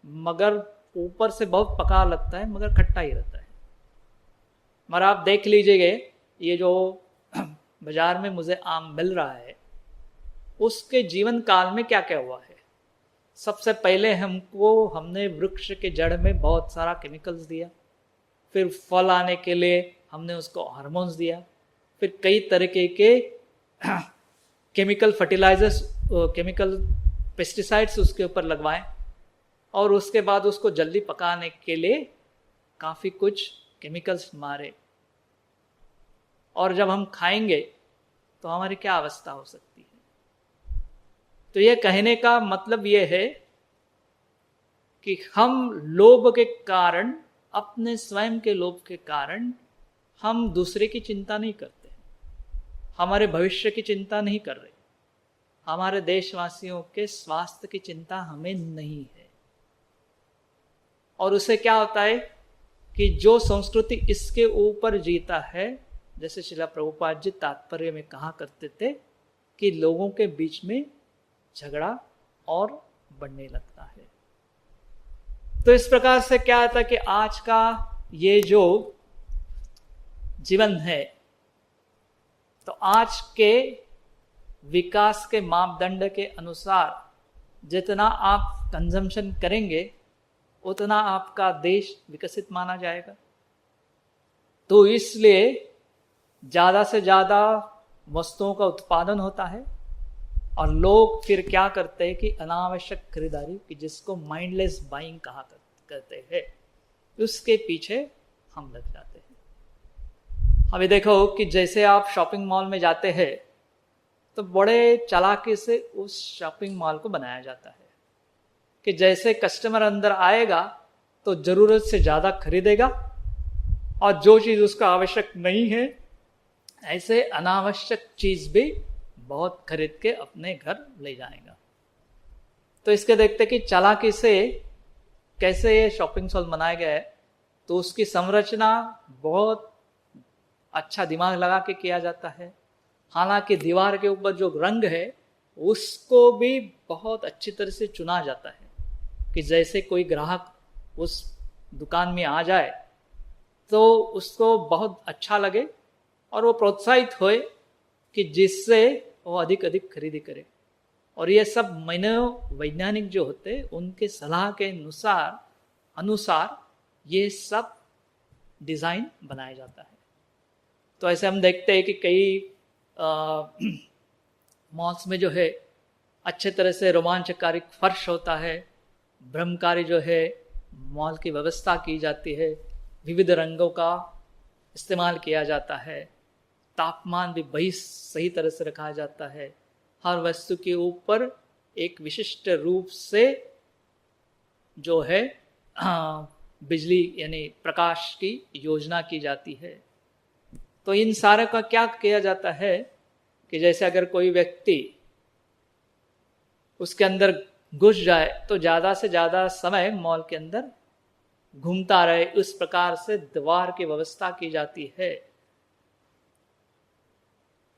मगर ऊपर से बहुत पका लगता है मगर खट्टा ही रहता है। मगर आप देख लीजिएगा, ये जो बाजार में मुझे आम मिल रहा है उसके जीवन काल में क्या क्या हुआ है। सबसे पहले हमने वृक्ष के जड़ में बहुत सारा केमिकल्स दिया, फिर फल आने के लिए हमने उसको हार्मोन्स दिया, फिर कई तरीके के केमिकल फर्टिलाइजर्स, केमिकल पेस्टिसाइड्स उसके ऊपर लगवाएं, और उसके बाद उसको जल्दी पकाने के लिए काफ़ी कुछ केमिकल्स मारे। और जब हम खाएंगे तो हमारी क्या अवस्था हो सकती है। तो ये कहने का मतलब ये है कि हम लोभ के कारण, अपने स्वयं के लोभ के कारण हम दूसरे की चिंता नहीं करते, हमारे भविष्य की चिंता नहीं कर रहे, हमारे देशवासियों के स्वास्थ्य की चिंता हमें नहीं है। और उससे क्या होता है कि जो संस्कृति इसके ऊपर जीता है, जैसे श्रील प्रभुपाद जी तात्पर्य में कहा करते थे कि लोगों के बीच में झगड़ा और बढ़ने लगता है। तो इस प्रकार से क्या होता है कि आज का ये जो जीवन है, तो आज के विकास के मापदंड के अनुसार जितना आप कंजम्पशन करेंगे उतना आपका देश विकसित माना जाएगा। तो इसलिए ज़्यादा से ज़्यादा वस्तुओं का उत्पादन होता है, और लोग फिर क्या करते हैं कि अनावश्यक खरीदारी, कि जिसको माइंडलेस बाइंग कहा करते हैं, उसके पीछे हम लग जाते हैं। अभी देखो कि जैसे आप शॉपिंग मॉल में जाते हैं तो बड़े चालाकी से उस शॉपिंग मॉल को बनाया जाता है कि जैसे कस्टमर अंदर आएगा तो ज़रूरत से ज़्यादा खरीदेगा, और जो चीज़ उसका आवश्यक नहीं है ऐसे अनावश्यक चीज़ भी बहुत खरीद के अपने घर ले जाएगा। तो इसके देखते कि चालाकी से कैसे ये शॉपिंग मॉल बनाया गया है। तो उसकी संरचना बहुत अच्छा दिमाग लगा के किया जाता है। हालांकि दीवार के ऊपर जो रंग है उसको भी बहुत अच्छी तरह से चुना जाता है कि जैसे कोई ग्राहक उस दुकान में आ जाए तो उसको बहुत अच्छा लगे और वो प्रोत्साहित होए कि जिससे वो अधिक अधिक खरीदी करे। और ये सब मनोवैज्ञानिक जो होते हैं उनके सलाह के अनुसार ये सब डिज़ाइन बनाया जाता है। तो ऐसे हम देखते हैं कि कई मॉल्स में जो है अच्छे तरह से रोमांचकारी फर्श होता है, भ्रमकारी जो है मॉल की व्यवस्था की जाती है, विविध रंगों का इस्तेमाल किया जाता है, तापमान भी सही तरह से रखा जाता है, हर वस्तु के ऊपर एक विशिष्ट रूप से जो है बिजली यानी प्रकाश की योजना की जाती है। तो इन सारे का क्या किया जाता है कि जैसे अगर कोई व्यक्ति उसके अंदर घुस जाए तो ज़्यादा से ज़्यादा समय मॉल के अंदर घूमता रहे, उस प्रकार से द्वार की व्यवस्था की जाती है।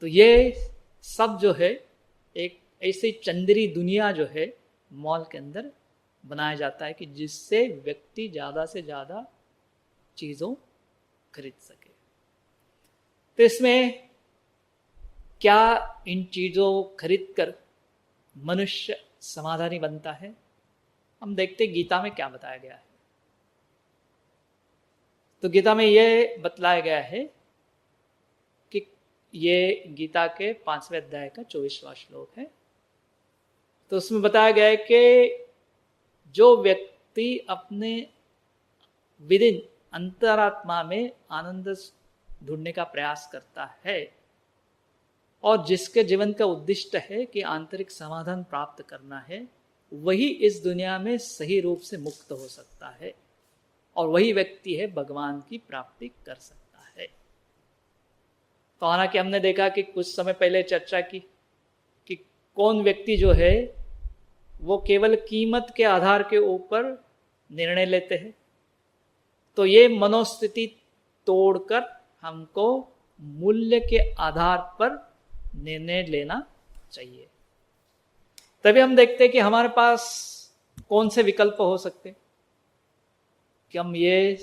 तो ये सब जो है एक ऐसी चंद्री दुनिया जो है मॉल के अंदर बनाया जाता है कि जिससे व्यक्ति ज़्यादा से ज़्यादा चीज़ों खरीद सके। तो इसमें क्या इन चीज़ों खरीद कर मनुष्य समाधानी बनता है, हम देखते गीता में क्या बताया गया है। तो गीता में ये बतलाया गया है कि ये गीता के 5वें अध्याय का 24वां श्लोक है। तो उसमें बताया गया है कि जो व्यक्ति अपने विदिन अंतरात्मा में आनंद ढूंढने का प्रयास करता है और जिसके जीवन का उद्देश्य है कि आंतरिक समाधान प्राप्त करना है, वही इस दुनिया में सही रूप से मुक्त हो सकता है और वही व्यक्ति है भगवान की प्राप्ति कर सकता है। तो हालांकि हमने देखा कि कुछ समय पहले चर्चा की कि कौन व्यक्ति जो है वो केवल कीमत के आधार के ऊपर निर्णय लेते हैं। तो ये मनोस्थिति तोड़कर हमको मूल्य के आधार पर निर्णय लेना चाहिए। तभी हम देखते हैं कि हमारे पास कौन से विकल्प हो सकते कि हम ये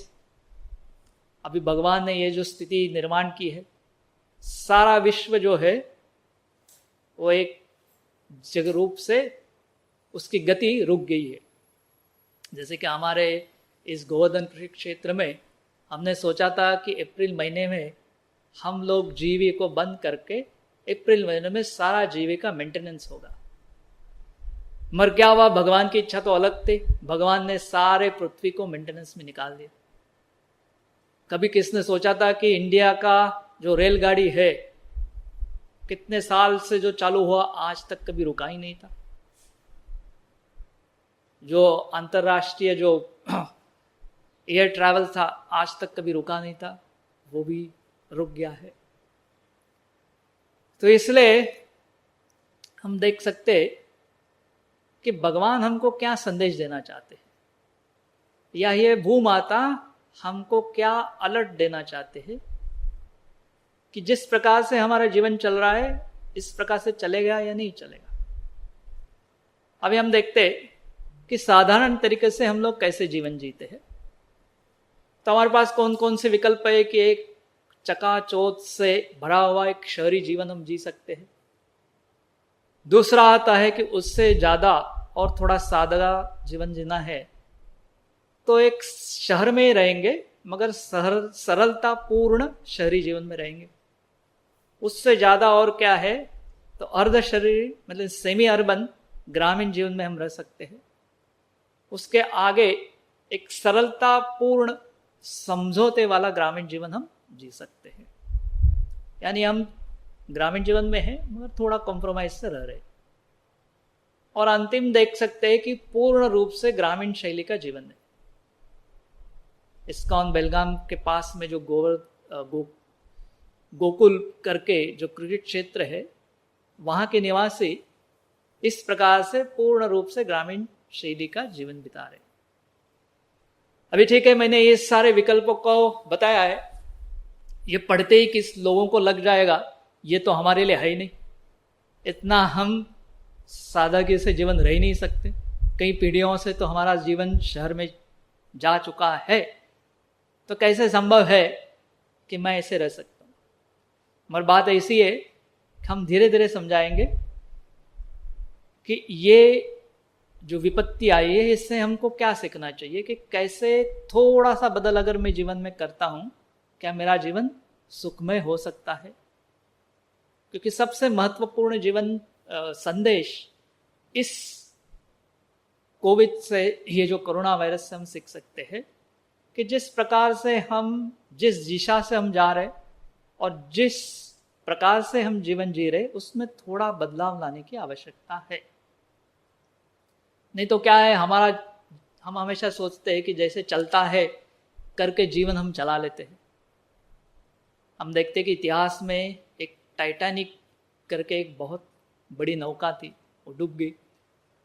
अभी भगवान ने ये जो स्थिति निर्माण की है, सारा विश्व जो है वो एक जगह रूप से उसकी गति रुक गई है। जैसे कि हमारे इस गोवर्धन कृषि क्षेत्र में हमने सोचा था कि अप्रैल महीने में हम लोग जीवी को बंद करके अप्रैल महीने में सारा जीवी का मेंटेनेंस होगा। मगर क्या हुआ, भगवान की इच्छा तो अलग थी। भगवान ने सारे पृथ्वी को मेंटेनेंस में निकाल दिया। कभी किसने सोचा था कि इंडिया का जो रेलगाड़ी है कितने साल से जो चालू हुआ आज तक कभी रुका ही नहीं था। जो अंतरराष्ट्रीय जो एयर ट्रैवल था आज तक कभी रुका नहीं था, वो भी रुक गया है। तो इसलिए हम देख सकते कि भगवान हमको क्या संदेश देना चाहते हैं, या ये भूमाता हमको क्या अलर्ट देना चाहते हैं कि जिस प्रकार से हमारा जीवन चल रहा है इस प्रकार से चलेगा या नहीं चलेगा। अभी हम देखते कि साधारण तरीके से हम लोग कैसे जीवन जीते हैं। तो हमारे पास कौन कौन से विकल्प है कि एक चकाचौंध से भरा हुआ एक शहरी जीवन हम जी सकते हैं। दूसरा आता है कि उससे ज्यादा और थोड़ा सादा जीवन जीना है तो एक शहर में रहेंगे मगर सरलता पूर्ण शहरी जीवन में रहेंगे। उससे ज्यादा और क्या है तो अर्ध शहरी मतलब सेमी अर्बन ग्रामीण जीवन में हम रह सकते हैं। उसके आगे एक सरलता पूर्ण समझौते वाला ग्रामीण जीवन हम जी सकते हैं। यानी हम ग्रामीण जीवन में हैं मगर थोड़ा कॉम्प्रोमाइज से रह रहे। और अंतिम देख सकते हैं कि पूर्ण रूप से ग्रामीण शैली का जीवन है। इस्कॉन बेलगाम के पास में जो गोकुल करके जो क्रिकेट क्षेत्र है वहां के निवासी इस प्रकार से पूर्ण रूप से ग्रामीण शैली का जीवन बिता रहे। अभी ठीक है, मैंने ये सारे विकल्पों को बताया है। ये पढ़ते ही किस लोगों को लग जाएगा ये तो हमारे लिए है ही नहीं। इतना हम सादगी से जीवन रह ही नहीं सकते। कई पीढ़ियों से तो हमारा जीवन शहर में जा चुका है, तो कैसे संभव है कि मैं ऐसे रह सकता हूँ। मगर बात ऐसी है कि हम धीरे धीरे समझाएंगे कि ये जो विपत्ति आई है इससे हमको क्या सीखना चाहिए कि कैसे थोड़ा सा बदल अगर मैं जीवन में करता हूँ क्या मेरा जीवन सुखमय हो सकता है। क्योंकि सबसे महत्वपूर्ण जीवन संदेश इस कोविड से, ये जो कोरोना वायरस से हम सीख सकते हैं कि जिस प्रकार से हम जिस दिशा से हम जा रहे और जिस प्रकार से हम जीवन जी रहे उसमें थोड़ा बदलाव लाने की आवश्यकता है। नहीं तो क्या है, हम हमेशा सोचते हैं कि जैसे चलता है करके जीवन हम चला लेते हैं। हम देखते हैं कि इतिहास में एक टाइटैनिक करके एक बहुत बड़ी नौका थी, वो डूब गई।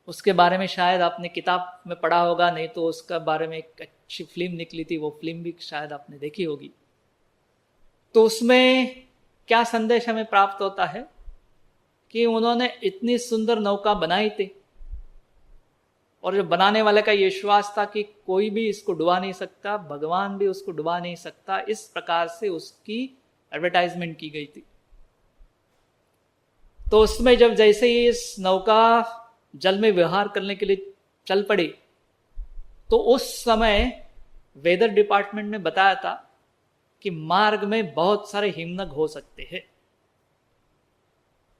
उसके बारे में शायद आपने किताब में पढ़ा होगा, नहीं तो उसका बारे में एक अच्छी फिल्म निकली थी, वो फिल्म भी शायद आपने देखी होगी। तो उसमें क्या संदेश हमें प्राप्त होता है कि उन्होंने इतनी सुंदर नौका बनाई थी और जो बनाने वाले का ये विश्वास था कि कोई भी इसको डुबा नहीं सकता, भगवान भी उसको डुबा नहीं सकता। इस प्रकार से उसकी एडवर्टाइजमेंट की गई थी। तो उसमें जब जैसे ही इस नौका जल में विहार करने के लिए चल पड़ी तो उस समय वेदर डिपार्टमेंट ने बताया था कि मार्ग में बहुत सारे हिमनग हो सकते हैं।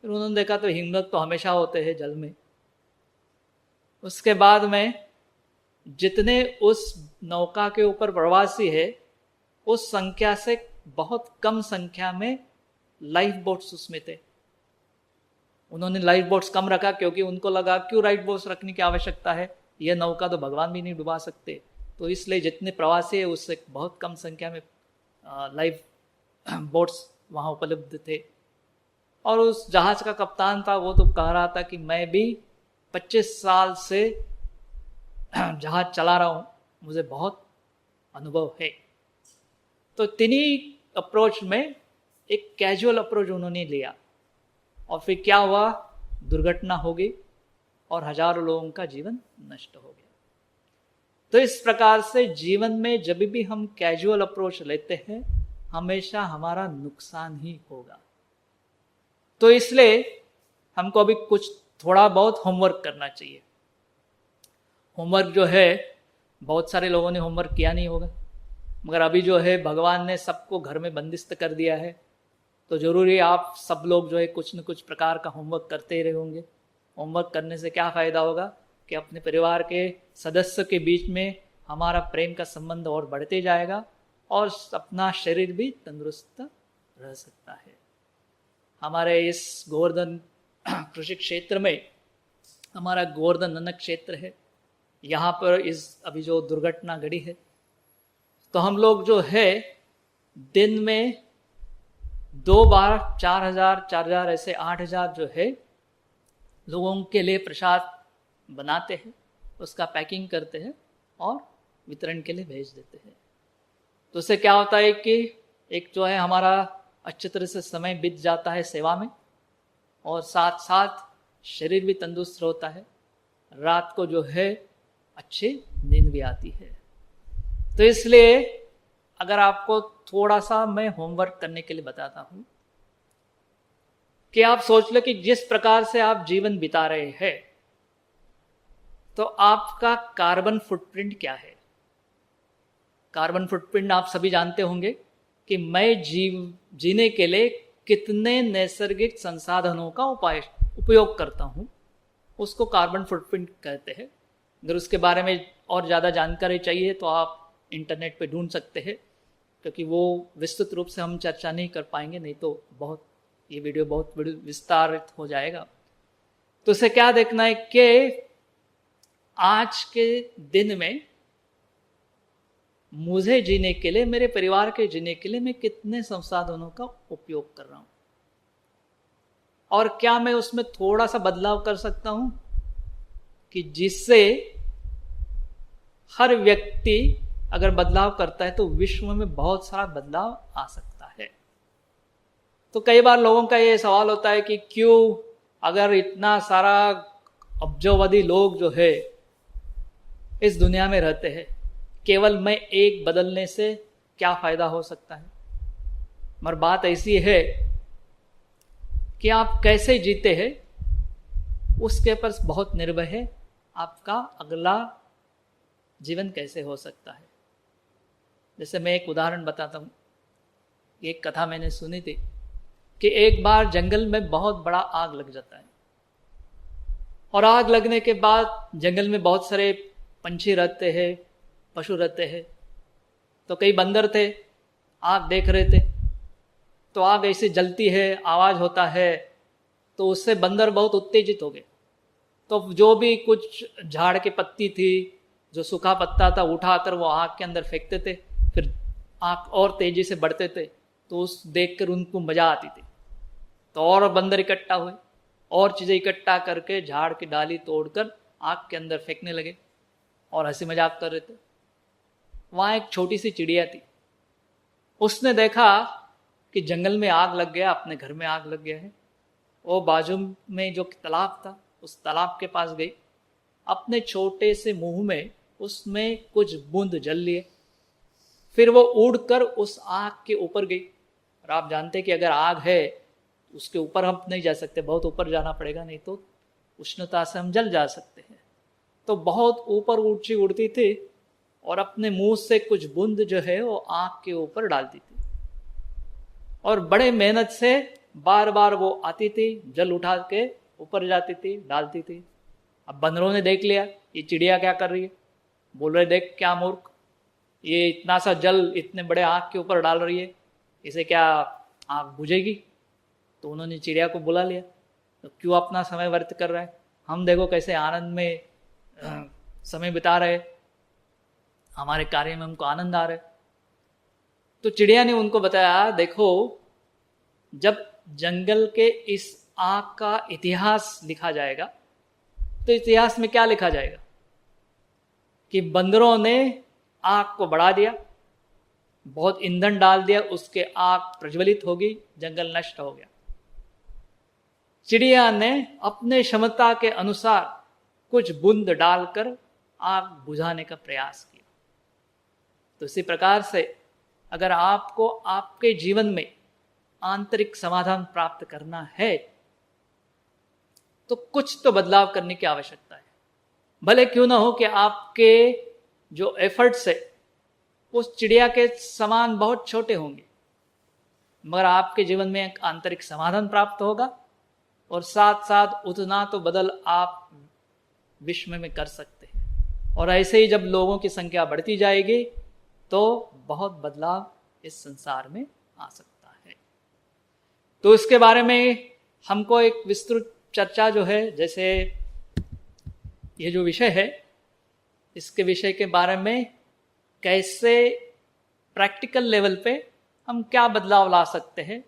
फिर उन्होंने देखा तो हिमनग तो हमेशा होते हैं जल में। उसके बाद में जितने उस नौका के ऊपर प्रवासी है उस संख्या से बहुत कम संख्या में लाइफ बोट्स उसमें थे। उन्होंने लाइफ बोट्स कम रखा क्योंकि उनको लगा क्यों लाइफ बोट्स रखने की आवश्यकता है, यह नौका तो भगवान भी नहीं डुबा सकते। तो इसलिए जितने प्रवासी है उससे बहुत कम संख्या में लाइफ बोट्स वहाँ उपलब्ध थे। और उस जहाज का कप्तान था वो तो कह रहा था कि मैं भी 25 साल से जहाज चला रहा हूँ, मुझे बहुत अनुभव है। तो तिन्ही अप्रोच में एक कैजुअल अप्रोच उन्होंने लिया और फिर क्या हुआ, दुर्घटना हो गई और हजारों लोगों का जीवन नष्ट हो गया। तो इस प्रकार से जीवन में जब भी हम कैजुअल अप्रोच लेते हैं हमेशा हमारा नुकसान ही होगा। तो इसलिए हमको अभी कुछ थोड़ा बहुत होमवर्क करना चाहिए। होमवर्क जो है, बहुत सारे लोगों ने होमवर्क किया नहीं होगा, मगर अभी जो है भगवान ने सबको घर में बंदिस्त कर दिया है, तो ज़रूरी आप सब लोग जो है कुछ न कुछ प्रकार का होमवर्क करते ही रहे होंगे। होमवर्क करने से क्या फ़ायदा होगा कि अपने परिवार के सदस्य के बीच में हमारा प्रेम का संबंध और बढ़ते जाएगा और अपना शरीर भी तंदुरुस्त रह सकता है। हमारे इस गोवर्धन कृषि क्षेत्र में, हमारा गोवर्धन ननक क्षेत्र है, यहाँ पर इस अभी जो दुर्घटना घटी है, तो हम लोग जो है दिन में 2 बार 4,000 ऐसे 8,000 जो है लोगों के लिए प्रसाद बनाते हैं, उसका पैकिंग करते हैं और वितरण के लिए भेज देते हैं। तो उससे क्या होता है कि एक जो है हमारा अच्छी तरह से समय बीत जाता है सेवा में, और साथ साथ शरीर भी तंदुरुस्त होता है, रात को जो है अच्छी नींद भी आती है। तो इसलिए अगर आपको थोड़ा सा मैं होमवर्क करने के लिए बताता हूँ कि आप सोच लो कि जिस प्रकार से आप जीवन बिता रहे हैं, तो आपका कार्बन फुटप्रिंट क्या है। कार्बन फुटप्रिंट आप सभी जानते होंगे कि मैं जीने के लिए कितने नैसर्गिक संसाधनों का उपयोग करता हूँ, उसको कार्बन फुटप्रिंट कहते हैं। अगर उसके बारे में और ज़्यादा जानकारी चाहिए तो आप इंटरनेट पे ढूंढ सकते हैं, क्योंकि वो विस्तृत रूप से हम चर्चा नहीं कर पाएंगे, नहीं तो ये वीडियो बहुत विस्तारित हो जाएगा। तो इसे क्या देखना है कि आज के दिन में मुझे जीने के लिए, मेरे परिवार के जीने के लिए मैं कितने संसाधनों का उपयोग कर रहा हूं, और क्या मैं उसमें थोड़ा सा बदलाव कर सकता हूं कि जिससे हर व्यक्ति अगर बदलाव करता है तो विश्व में बहुत सारा बदलाव आ सकता है। तो कई बार लोगों का ये सवाल होता है कि क्यों, अगर इतना सारा अब्जोवधि लोग जो है इस दुनिया में रहते हैं, केवल मैं एक बदलने से क्या फायदा हो सकता है। मगर बात ऐसी है कि आप कैसे जीते हैं उसके पर बहुत निर्भर है आपका अगला जीवन कैसे हो सकता है। जैसे मैं एक उदाहरण बताता हूँ। एक कथा मैंने सुनी थी कि एक बार जंगल में बहुत बड़ा आग लग जाता है, और आग लगने के बाद जंगल में बहुत सारे पंछी रहते हैं, पशु रहते हैं। तो कई बंदर थे, आग देख रहे थे, तो आग ऐसे जलती है, आवाज़ होता है, तो उससे बंदर बहुत उत्तेजित हो गए। तो जो भी कुछ झाड़ की पत्ती थी, जो सूखा पत्ता था, उठाकर वो आग के अंदर फेंकते थे, फिर आग और तेजी से बढ़ते थे। तो उस देखकर उनको मजा आती थी, तो और बंदर इकट्ठा हुए, और चीज़ें इकट्ठा करके झाड़ की डाली तोड़कर आग के अंदर फेंकने लगे और हंसी मजाक कर रहे थे। वहाँ एक छोटी सी चिड़िया थी, उसने देखा कि जंगल में आग लग गया, अपने घर में आग लग गया है। वो बाजू में जो तालाब था, उस तालाब के पास गई, अपने छोटे से मुंह में उसमें कुछ बूंद जल लिए, फिर वो उड़कर उस आग के ऊपर गई। और आप जानते हैं कि अगर आग है उसके ऊपर हम नहीं जा सकते, बहुत ऊपर जाना पड़ेगा, नहीं तो उष्णता से हम जल जा सकते हैं। तो बहुत ऊपर उड़ती थी और अपने मुंह से कुछ बूंद जो है वो आग के ऊपर डालती थी, और बड़े मेहनत से बार बार वो आती थी, जल उठा के ऊपर जाती थी, डालती थी। अब बंदरों ने देख लिया ये चिड़िया क्या कर रही है, बोल रहे देख क्या मूर्ख, ये इतना सा जल इतने बड़े आग के ऊपर डाल रही है, इसे क्या आग बुझेगी। तो उन्होंने चिड़िया को बुला लिया, तो क्यों अपना समय व्यर्थ कर रहा है, हम देखो कैसे आनंद में समय बिता रहे, हमारे कार्य में हमको आनंद आ रहा है। तो चिड़िया ने उनको बताया, देखो जब जंगल के इस आग का इतिहास लिखा जाएगा तो इतिहास में क्या लिखा जाएगा कि बंदरों ने आग को बढ़ा दिया, बहुत ईंधन डाल दिया, उसके आग प्रज्वलित होगी, जंगल नष्ट हो गया। चिड़िया ने अपने क्षमता के अनुसार कुछ बूंद डालकर आग बुझाने का प्रयास किया। तो इसी प्रकार से अगर आपको आपके जीवन में आंतरिक समाधान प्राप्त करना है तो कुछ तो बदलाव करने की आवश्यकता है। भले क्यों ना हो कि आपके जो एफर्ट्स है उस चिड़िया के समान बहुत छोटे होंगे, मगर आपके जीवन में एक आंतरिक समाधान प्राप्त होगा और साथ साथ उतना तो बदल आप विश्व में कर सकते हैं। और ऐसे ही जब लोगों की संख्या बढ़ती जाएगी तो बहुत बदलाव इस संसार में आ सकता है। तो इसके बारे में हमको एक विस्तृत चर्चा जो है, जैसे ये जो विषय है इसके विषय के बारे में कैसे प्रैक्टिकल लेवल पे हम क्या बदलाव ला सकते हैं,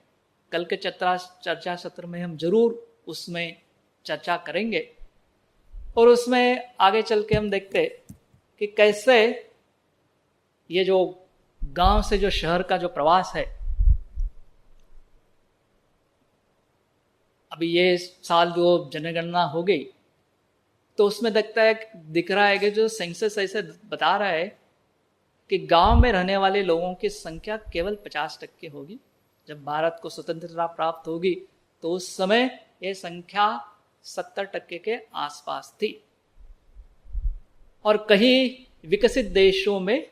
कल के चर्चा सत्र में हम जरूर उसमें चर्चा करेंगे। और उसमें आगे चल के हम देखते कि कैसे ये जो गांव से जो शहर का जो प्रवास है, अभी ये साल जो जनगणना हो गई तो उसमें दिख रहा है कि जो सेंसस ऐसे बता रहा है कि गांव में रहने वाले लोगों की संख्या केवल 50% होगी। जब भारत को स्वतंत्रता प्राप्त होगी तो उस समय ये संख्या 70% के आसपास थी। और कहीं विकसित देशों में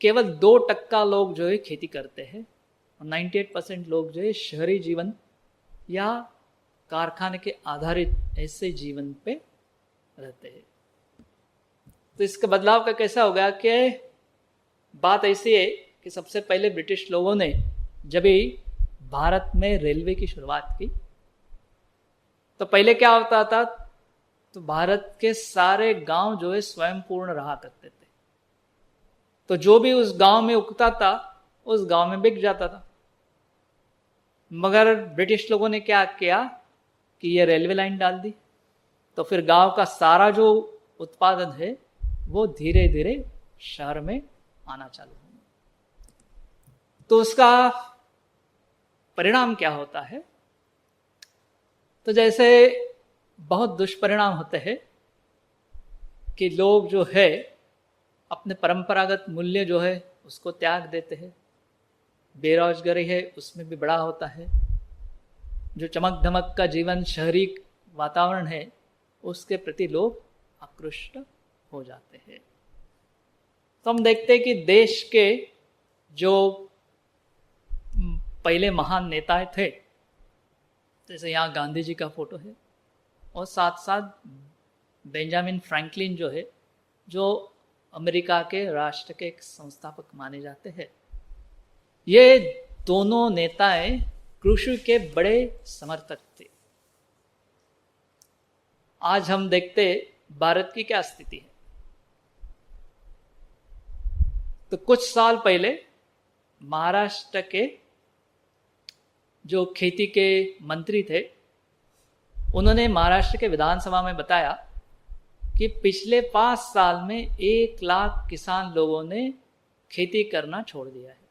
केवल 2% लोग जो है खेती करते हैं और 98% लोग जो है शहरी जीवन या कारखाने के आधारित ऐसे जीवन पे रहते हैं। तो इसका बदलाव का कैसा होगा कि बात ऐसी है कि सबसे पहले ब्रिटिश लोगों ने जब भी भारत में रेलवे की शुरुआत की तो पहले क्या होता था, तो भारत के सारे गांव जो है स्वयं पूर्ण रहा करते थे। तो जो भी उस गांव में उगता था उस गांव में बिक जाता था। मगर ब्रिटिश लोगों ने क्या किया कि ये रेलवे लाइन डाल दी, तो फिर गांव का सारा जो उत्पादन है वो धीरे धीरे शहर में आना चालू हो। तो उसका परिणाम क्या होता है, तो जैसे बहुत दुष्परिणाम होते हैं कि लोग जो है अपने परंपरागत मूल्य जो है उसको त्याग देते हैं। बेरोजगारी है उसमें भी बड़ा होता है। जो चमक धमक का जीवन शहरी वातावरण है उसके प्रति लोग आकृष्ट हो जाते हैं। तो हम देखते हैं कि देश के जो पहले महान नेता थे, जैसे यहाँ गांधी जी का फोटो है और साथ साथ बेंजामिन फ्रैंकलिन जो है, जो अमेरिका के राष्ट्र के एक संस्थापक माने जाते हैं, ये दोनों नेताएं कृषि के बड़े समर्थक थे। आज हम देखते भारत की क्या स्थिति है। तो कुछ साल पहले महाराष्ट्र के जो खेती के मंत्री थे, उन्होंने महाराष्ट्र के विधानसभा में बताया कि पिछले 5 साल में 1 लाख किसान लोगों ने खेती करना छोड़ दिया है।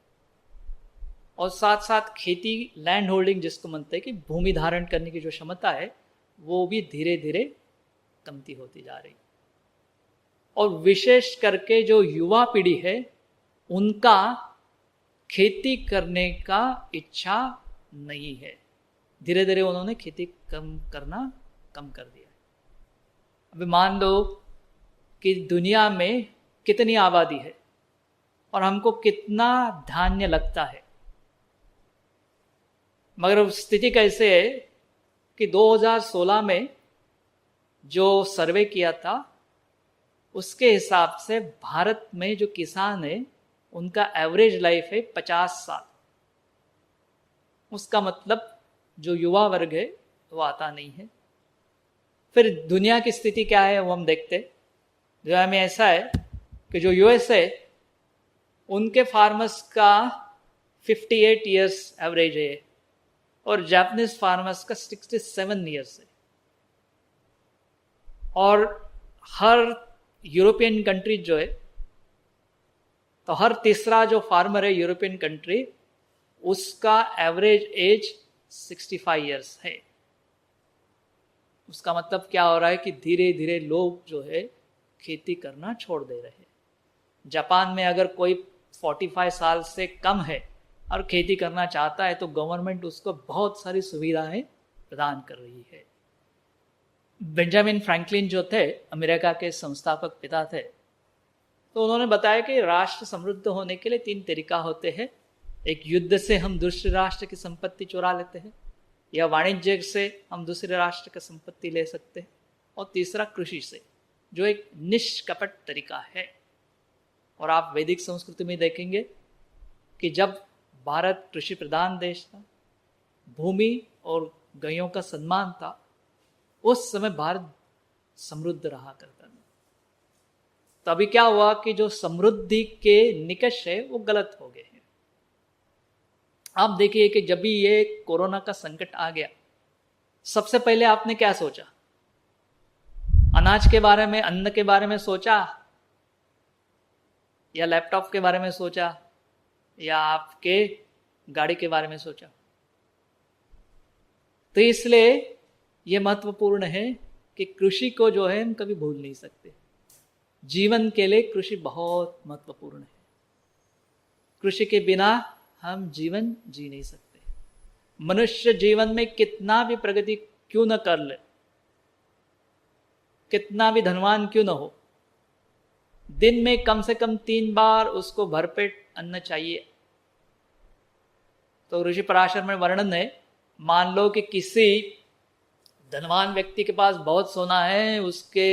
और साथ साथ खेती, लैंड होल्डिंग जिसको मानते हैं कि भूमि धारण करने की जो क्षमता है वो भी धीरे धीरे कमती होती जा रही। और विशेष करके जो युवा पीढ़ी है उनका खेती करने का इच्छा नहीं है। धीरे धीरे उन्होंने खेती करना कम कर दिया है। अभी मान लो कि दुनिया में कितनी आबादी है और हमको कितना धान्य लगता है, मगर स्थिति कैसे है कि 2016 में जो सर्वे किया था उसके हिसाब से भारत में जो किसान है उनका एवरेज लाइफ है 50 साल। उसका मतलब जो युवा वर्ग है वो आता नहीं है। फिर दुनिया की स्थिति क्या है वो हम देखते। दुनिया में ऐसा है कि जो यूएस है उनके फार्मर्स का 58 इयर्स एवरेज है और जापानीज फार्मर्स का 67 इयर्स है। और हर यूरोपियन कंट्री जो है, तो हर तीसरा जो फार्मर है यूरोपियन कंट्री, उसका एवरेज एज 65 इयर्स है। उसका मतलब क्या हो रहा है कि धीरे धीरे लोग जो है खेती करना छोड़ दे रहे हैं। जापान में अगर कोई 45 साल से कम है और खेती करना चाहता है तो गवर्नमेंट उसको बहुत सारी सुविधाएं प्रदान कर रही है। बेंजामिन फ्रैंकलिन जो थे, अमेरिका के संस्थापक पिता थे, तो उन्होंने बताया कि राष्ट्र समृद्ध होने के लिए 3 तरीका होते हैं। एक, युद्ध से हम दूसरे राष्ट्र की संपत्ति चुरा लेते हैं, या वाणिज्य से हम दूसरे राष्ट्र की संपत्ति ले सकते हैं, और तीसरा कृषि से, जो एक निष्कपट तरीका है। और आप वैदिक संस्कृति में देखेंगे कि जब भारत कृषि प्रधान देश था, भूमि और गायों का सम्मान था, उस समय भारत समृद्ध रहा करता था। तभी क्या हुआ कि जो समृद्धि के निकष है वो गलत हो गए हैं। आप देखिए कि जब भी ये कोरोना का संकट आ गया, सबसे पहले आपने क्या सोचा? अनाज के बारे में, अन्न के बारे में सोचा, या लैपटॉप के बारे में सोचा, या आपके गाड़ी के बारे में सोचा? तो इसलिए यह महत्वपूर्ण है कि कृषि को जो है हम कभी भूल नहीं सकते। जीवन के लिए कृषि बहुत महत्वपूर्ण है। कृषि के बिना हम जीवन जी नहीं सकते। मनुष्य जीवन में कितना भी प्रगति क्यों न कर ले, कितना भी धनवान क्यों न हो, दिन में कम से कम 3 बार उसको भरपेट अन्न चाहिए। तो ऋषि पराशर में वर्णन है, मान लो कि किसी धनवान व्यक्ति के पास बहुत सोना है, उसके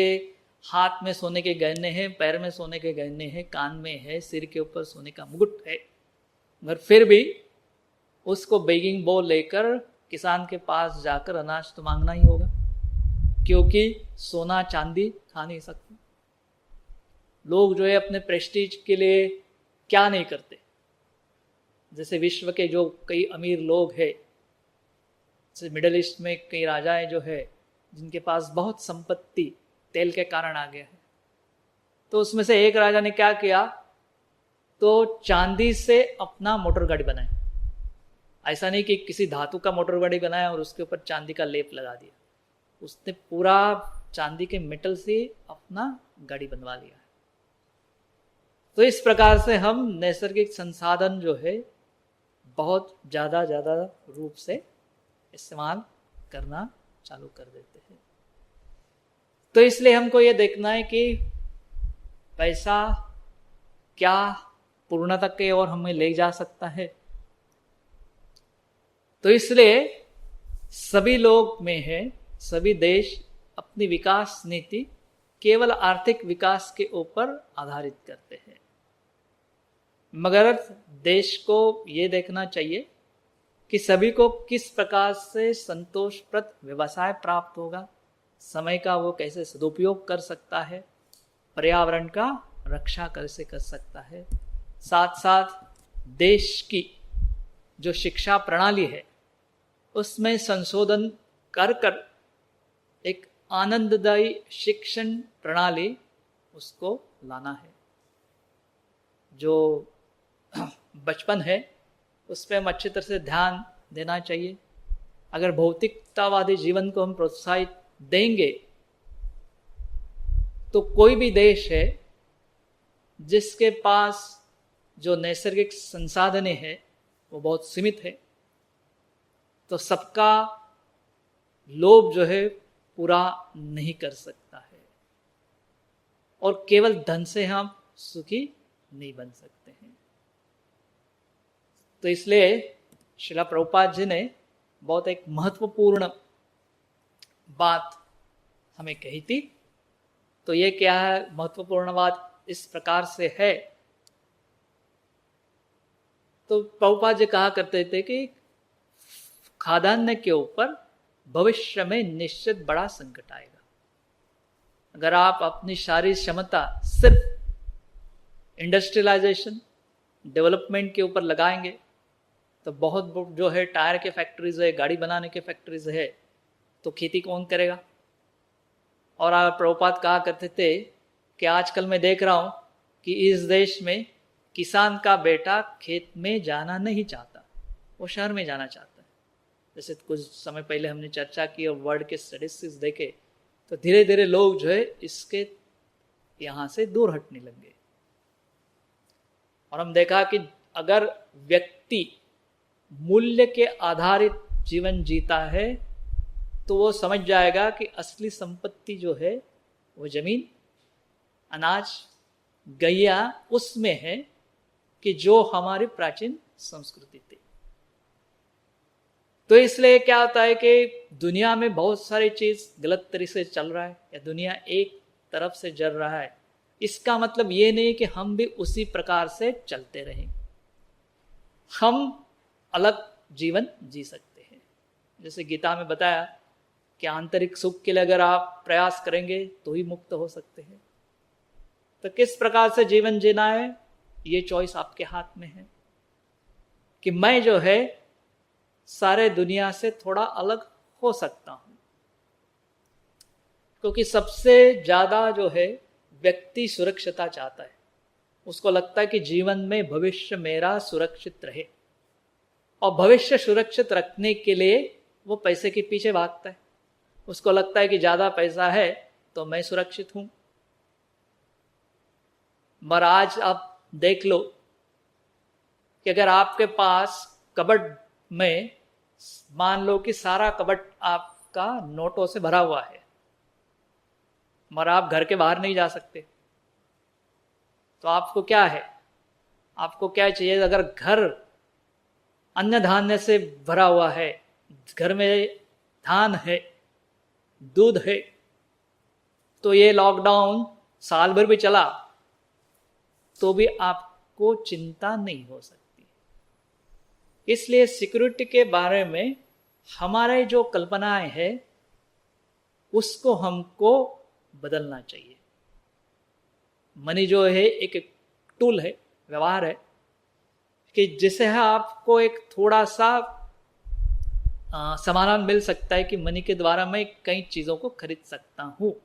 हाथ में सोने के गहने हैं, पैर में सोने के गहने हैं, कान में है, सिर के ऊपर सोने का मुकुट है, मगर फिर भी उसको बेगिंग बोल लेकर किसान के पास जाकर अनाज तो मांगना ही होगा, क्योंकि सोना चांदी खा नहीं सकते। लोग जो है अपने प्रेस्टीज के लिए क्या नहीं करते। जैसे विश्व के जो कई अमीर लोग हैं, जैसे मिडल ईस्ट में कई राजाएं जो है जिनके पास बहुत संपत्ति तेल के कारण आ गया है, तो उसमें से एक राजा ने क्या किया, तो चांदी से अपना मोटर गाड़ी बनाया। ऐसा नहीं कि किसी धातु का मोटर गाड़ी बनाया और उसके ऊपर चांदी का लेप लगा दिया, उसने पूरा चांदी के मेटल से अपना गाड़ी बनवा लिया है। तो इस प्रकार से हम नैसर्गिक संसाधन जो है बहुत ज़्यादा रूप से इस्तेमाल करना चालू कर देते हैं। तो इसलिए हमको ये देखना है कि पैसा क्या पूर्णता की ओर हमें ले जा सकता है। तो इसलिए सभी लोग में है, सभी देश अपनी विकास नीति केवल आर्थिक विकास के ऊपर आधारित करते हैं, मगर देश को ये देखना चाहिए कि सभी को किस प्रकार से संतोषप्रद व्यवसाय प्राप्त होगा, समय का वो कैसे सदुपयोग कर सकता है, पर्यावरण का रक्षा कैसे कर सकता है, साथ साथ देश की जो शिक्षा प्रणाली है उसमें संशोधन कर एक आनंददायी शिक्षण प्रणाली उसको लाना है। जो बचपन है उस पर हम अच्छी तरह से ध्यान देना चाहिए। अगर भौतिकतावादी जीवन को हम प्रोत्साहित देंगे तो कोई भी देश है जिसके पास जो नैसर्गिक संसाधन है वो बहुत सीमित है, तो सबका लोभ जो है पूरा नहीं कर सकता है, और केवल धन से हम सुखी नहीं बन सकते हैं। तो इसलिए श्रीला प्रभुपाद जी ने बहुत एक महत्वपूर्ण बात हमें कही थी। तो ये क्या है, महत्वपूर्ण बात इस प्रकार से है। तो प्रभुपाद जी कहा करते थे कि खाद्यान्न के ऊपर भविष्य में निश्चित बड़ा संकट आएगा। अगर आप अपनी शारीरिक क्षमता सिर्फ इंडस्ट्रियलाइजेशन डेवलपमेंट के ऊपर लगाएंगे तो बहुत जो है टायर के फैक्ट्रीज है, गाड़ी बनाने के फैक्ट्रीज है, तो खेती कौन करेगा। और आप प्रभुपाद कहा करते थे कि आजकल मैं देख रहा हूँ कि इस देश में किसान का बेटा खेत में जाना नहीं चाहता, वो शहर में जाना चाहता है। जैसे कुछ समय पहले हमने चर्चा की और वर्ल्ड के स्टैटिस्टिक्स देखे तो धीरे धीरे लोग जो है इसके यहाँ से दूर हटने लगे। और हम देखा कि अगर व्यक्ति मूल्य के आधारित जीवन जीता है तो वो समझ जाएगा कि असली संपत्ति जो है वो जमीन, अनाज, गैया उसमें है कि जो हमारी प्राचीन संस्कृति थी। तो इसलिए क्या होता है कि दुनिया में बहुत सारी चीज गलत तरीके से चल रहा है या दुनिया एक तरफ से चल रहा है, इसका मतलब ये नहीं कि हम भी उसी प्रकार से चलते रहें। हम अलग जीवन जी सकते हैं। जैसे गीता में बताया कि आंतरिक सुख के लिए अगर आप प्रयास करेंगे तो ही मुक्त हो सकते हैं। तो किस प्रकार से जीवन जीना है, ये चॉइस आपके हाथ में है कि मैं जो है सारे दुनिया से थोड़ा अलग हो सकता हूं। क्योंकि सबसे ज्यादा जो है व्यक्ति सुरक्षितता चाहता है। उसको लगता है कि जीवन में भविष्य मेरा सुरक्षित रहे, और भविष्य सुरक्षित रखने के लिए वो पैसे के पीछे भागता है। उसको लगता है कि ज्यादा पैसा है तो मैं सुरक्षित हूं। मगर आज आप देख लो कि अगर आपके पास कबर्ड में मान लो कि सारा कबर्ड आपका नोटों से भरा हुआ है, मगर आप घर के बाहर नहीं जा सकते, तो आपको क्या है, आपको क्या चाहिए? अगर घर अन्न धान्य से भरा हुआ है, घर में धान है, दूध है, तो ये लॉकडाउन साल भर भी चला तो भी आपको चिंता नहीं हो सकती। इसलिए सिक्योरिटी के बारे में हमारे जो कल्पनाएं है उसको हमको बदलना चाहिए। मनी जो है एक टूल है, व्यवहार है कि जिसे आपको एक थोड़ा सा समाधान मिल सकता है कि मनी के द्वारा मैं कई चीज़ों को खरीद सकता हूँ,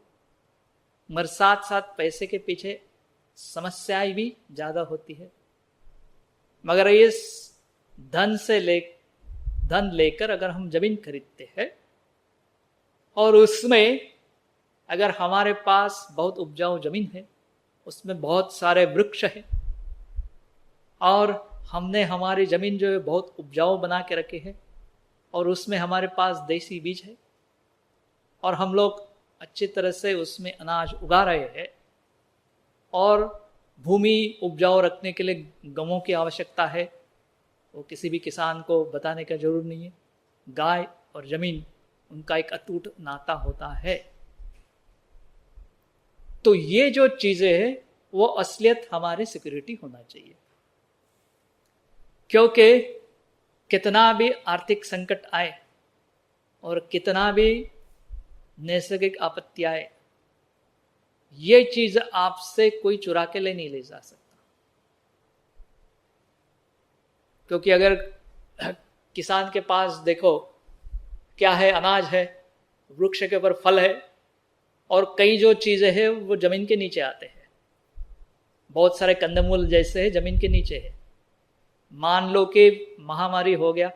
मगर साथ साथ पैसे के पीछे समस्याएं भी ज़्यादा होती है। मगर इस धन लेकर अगर हम जमीन खरीदते हैं और उसमें अगर हमारे पास बहुत उपजाऊ जमीन है, उसमें बहुत सारे वृक्ष हैं और हमने हमारी जमीन जो है बहुत उपजाऊ बना के रखे हैं और उसमें हमारे पास देसी बीज है और हम लोग अच्छी तरह से उसमें अनाज उगा रहे हैं, और भूमि उपजाऊ रखने के लिए गवों की आवश्यकता है, वो किसी भी किसान को बताने का जरूर नहीं है। गाय और जमीन उनका एक अटूट नाता होता है। तो ये जो चीजें हैं वो असलियत हमारी सिक्योरिटी होना चाहिए। क्योंकि कितना भी आर्थिक संकट आए और कितना भी नैसर्गिक आपत्ति आए, ये चीज आपसे कोई चुरा के नहीं ले जा सकता। क्योंकि अगर किसान के पास देखो क्या है, अनाज है, वृक्ष के ऊपर फल है, और कई जो चीजें हैं वो जमीन के नीचे आते हैं। बहुत सारे कंदमूल जैसे है जमीन के नीचे है। मान लो कि महामारी हो गया,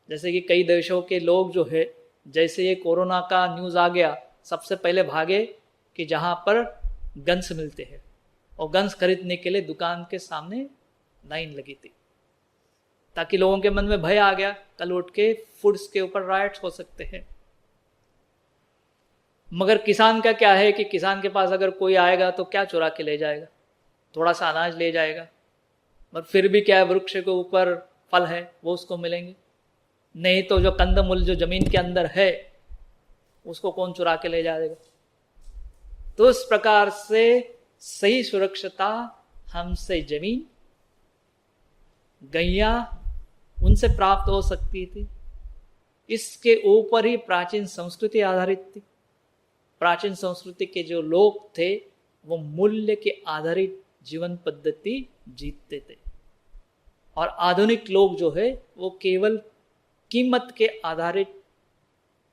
जैसे कि कई देशों के लोग जो है, जैसे ये कोरोना का न्यूज़ आ गया, सबसे पहले भागे कि जहाँ पर गन्स मिलते हैं, और गन्स खरीदने के लिए दुकान के सामने लाइन लगी थी, ताकि लोगों के मन में भय आ गया, कल उठ के फूड्स के ऊपर राइट्स हो सकते हैं। मगर किसान का क्या है कि किसान के पास अगर कोई आएगा तो क्या चुरा के ले जाएगा? थोड़ा सा अनाज ले जाएगा, पर फिर भी क्या है, वृक्ष के ऊपर फल है वो उसको मिलेंगे। नहीं तो जो कंदमूल जो जमीन के अंदर है उसको कौन चुरा के ले जाएगा? तो इस प्रकार से सही सुरक्षता हमसे जमीन, गैया उनसे प्राप्त हो सकती थी। इसके ऊपर ही प्राचीन संस्कृति आधारित थी। प्राचीन संस्कृति के जो लोग थे वो मूल्य के आधारित जीवन पद्धति जीतते थे, और आधुनिक लोग जो है वो केवल कीमत के आधारित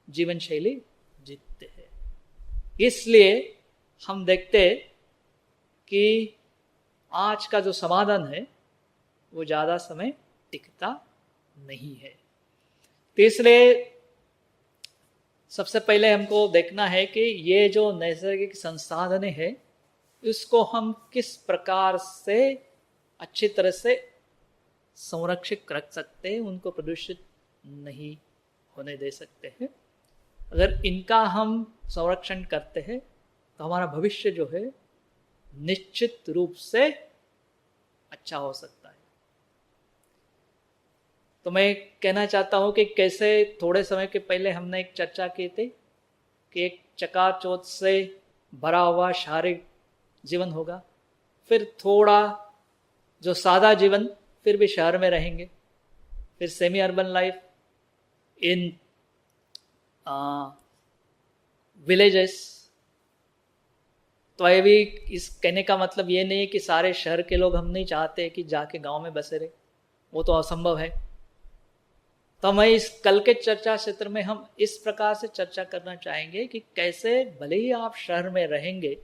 जीवन शैली जीतते हैं। इसलिए हम देखते हैं कि आज का जो समाधान है वो ज़्यादा समय टिकता नहीं है। तो इसलिए सबसे पहले हमको देखना है कि ये जो नैसर्गिक संसाधन है इसको हम किस प्रकार से अच्छी तरह से संरक्षित रख सकते हैं, उनको प्रदूषित नहीं होने दे सकते हैं। अगर इनका हम संरक्षण करते हैं तो हमारा भविष्य जो है निश्चित रूप से अच्छा हो सकता है। तो मैं कहना चाहता हूं कि कैसे थोड़े समय के पहले हमने एक चर्चा की थी कि एक चकाचौंध से भरा हुआ शारीरिक जीवन होगा, फिर थोड़ा जो सादा जीवन, फिर भी शहर में रहेंगे, फिर semi urban life in villages. तो ये भी इस कहने का मतलब ये नहीं है कि सारे शहर के लोग हम नहीं चाहते कि जाके गांव में बसे रहे, वो तो असंभव है। तो मैं इस कल के चर्चा क्षेत्र में हम इस प्रकार से चर्चा करना चाहेंगे कि कैसे भले ही आप शहर में रहेंगे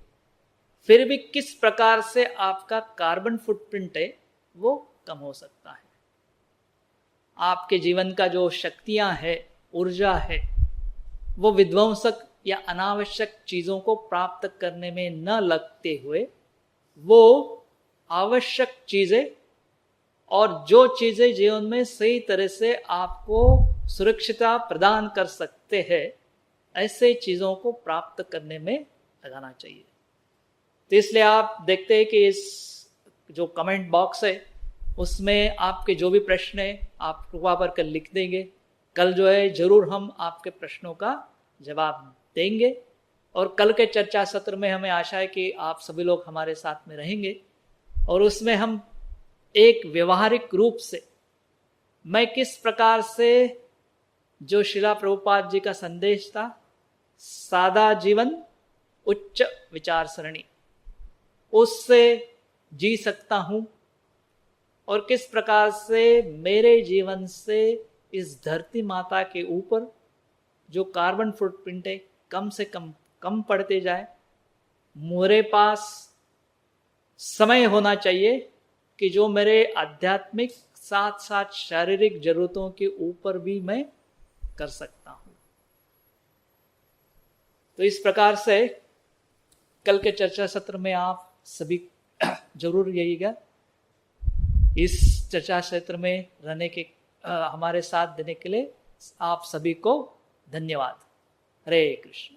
फिर भी किस प्रकार से आपका कार्बन फुटप्रिंट है वो कम हो सकता है। आपके जीवन का जो शक्तियां है, ऊर्जा है, वो विध्वंसक या अनावश्यक चीजों को प्राप्त करने में न लगते हुए वो आवश्यक चीजें और जो चीजें जीवन में सही तरह से आपको सुरक्षितता प्रदान कर सकते हैं, ऐसे चीजों को प्राप्त करने में लगाना चाहिए। तो इसलिए आप देखते हैं कि इस जो कमेंट बॉक्स है उसमें आपके जो भी प्रश्न है आप कृपा कर लिख देंगे। कल जो है जरूर हम आपके प्रश्नों का जवाब देंगे और कल के चर्चा सत्र में हमें आशा है कि आप सभी लोग हमारे साथ में रहेंगे और उसमें हम एक व्यवहारिक रूप से मैं किस प्रकार से जो शिला प्रभुपाद जी का संदेश था, सादा जीवन उच्च विचार सरणी, उससे जी सकता हूं और किस प्रकार से मेरे जीवन से इस धरती माता के ऊपर जो कार्बन फुटप्रिंट है कम से कम पड़ते जाए। मेरे पास समय होना चाहिए कि जो मेरे आध्यात्मिक साथ साथ शारीरिक जरूरतों के ऊपर भी मैं कर सकता हूं। तो इस प्रकार से कल के चर्चा सत्र में आप सभी जरूर रहिएगा। इस चर्चा क्षेत्र में रहने के हमारे साथ देने के लिए आप सभी को धन्यवाद। हरे Krishna.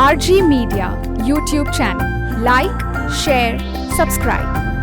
RG Media YouTube channel, like, share, subscribe.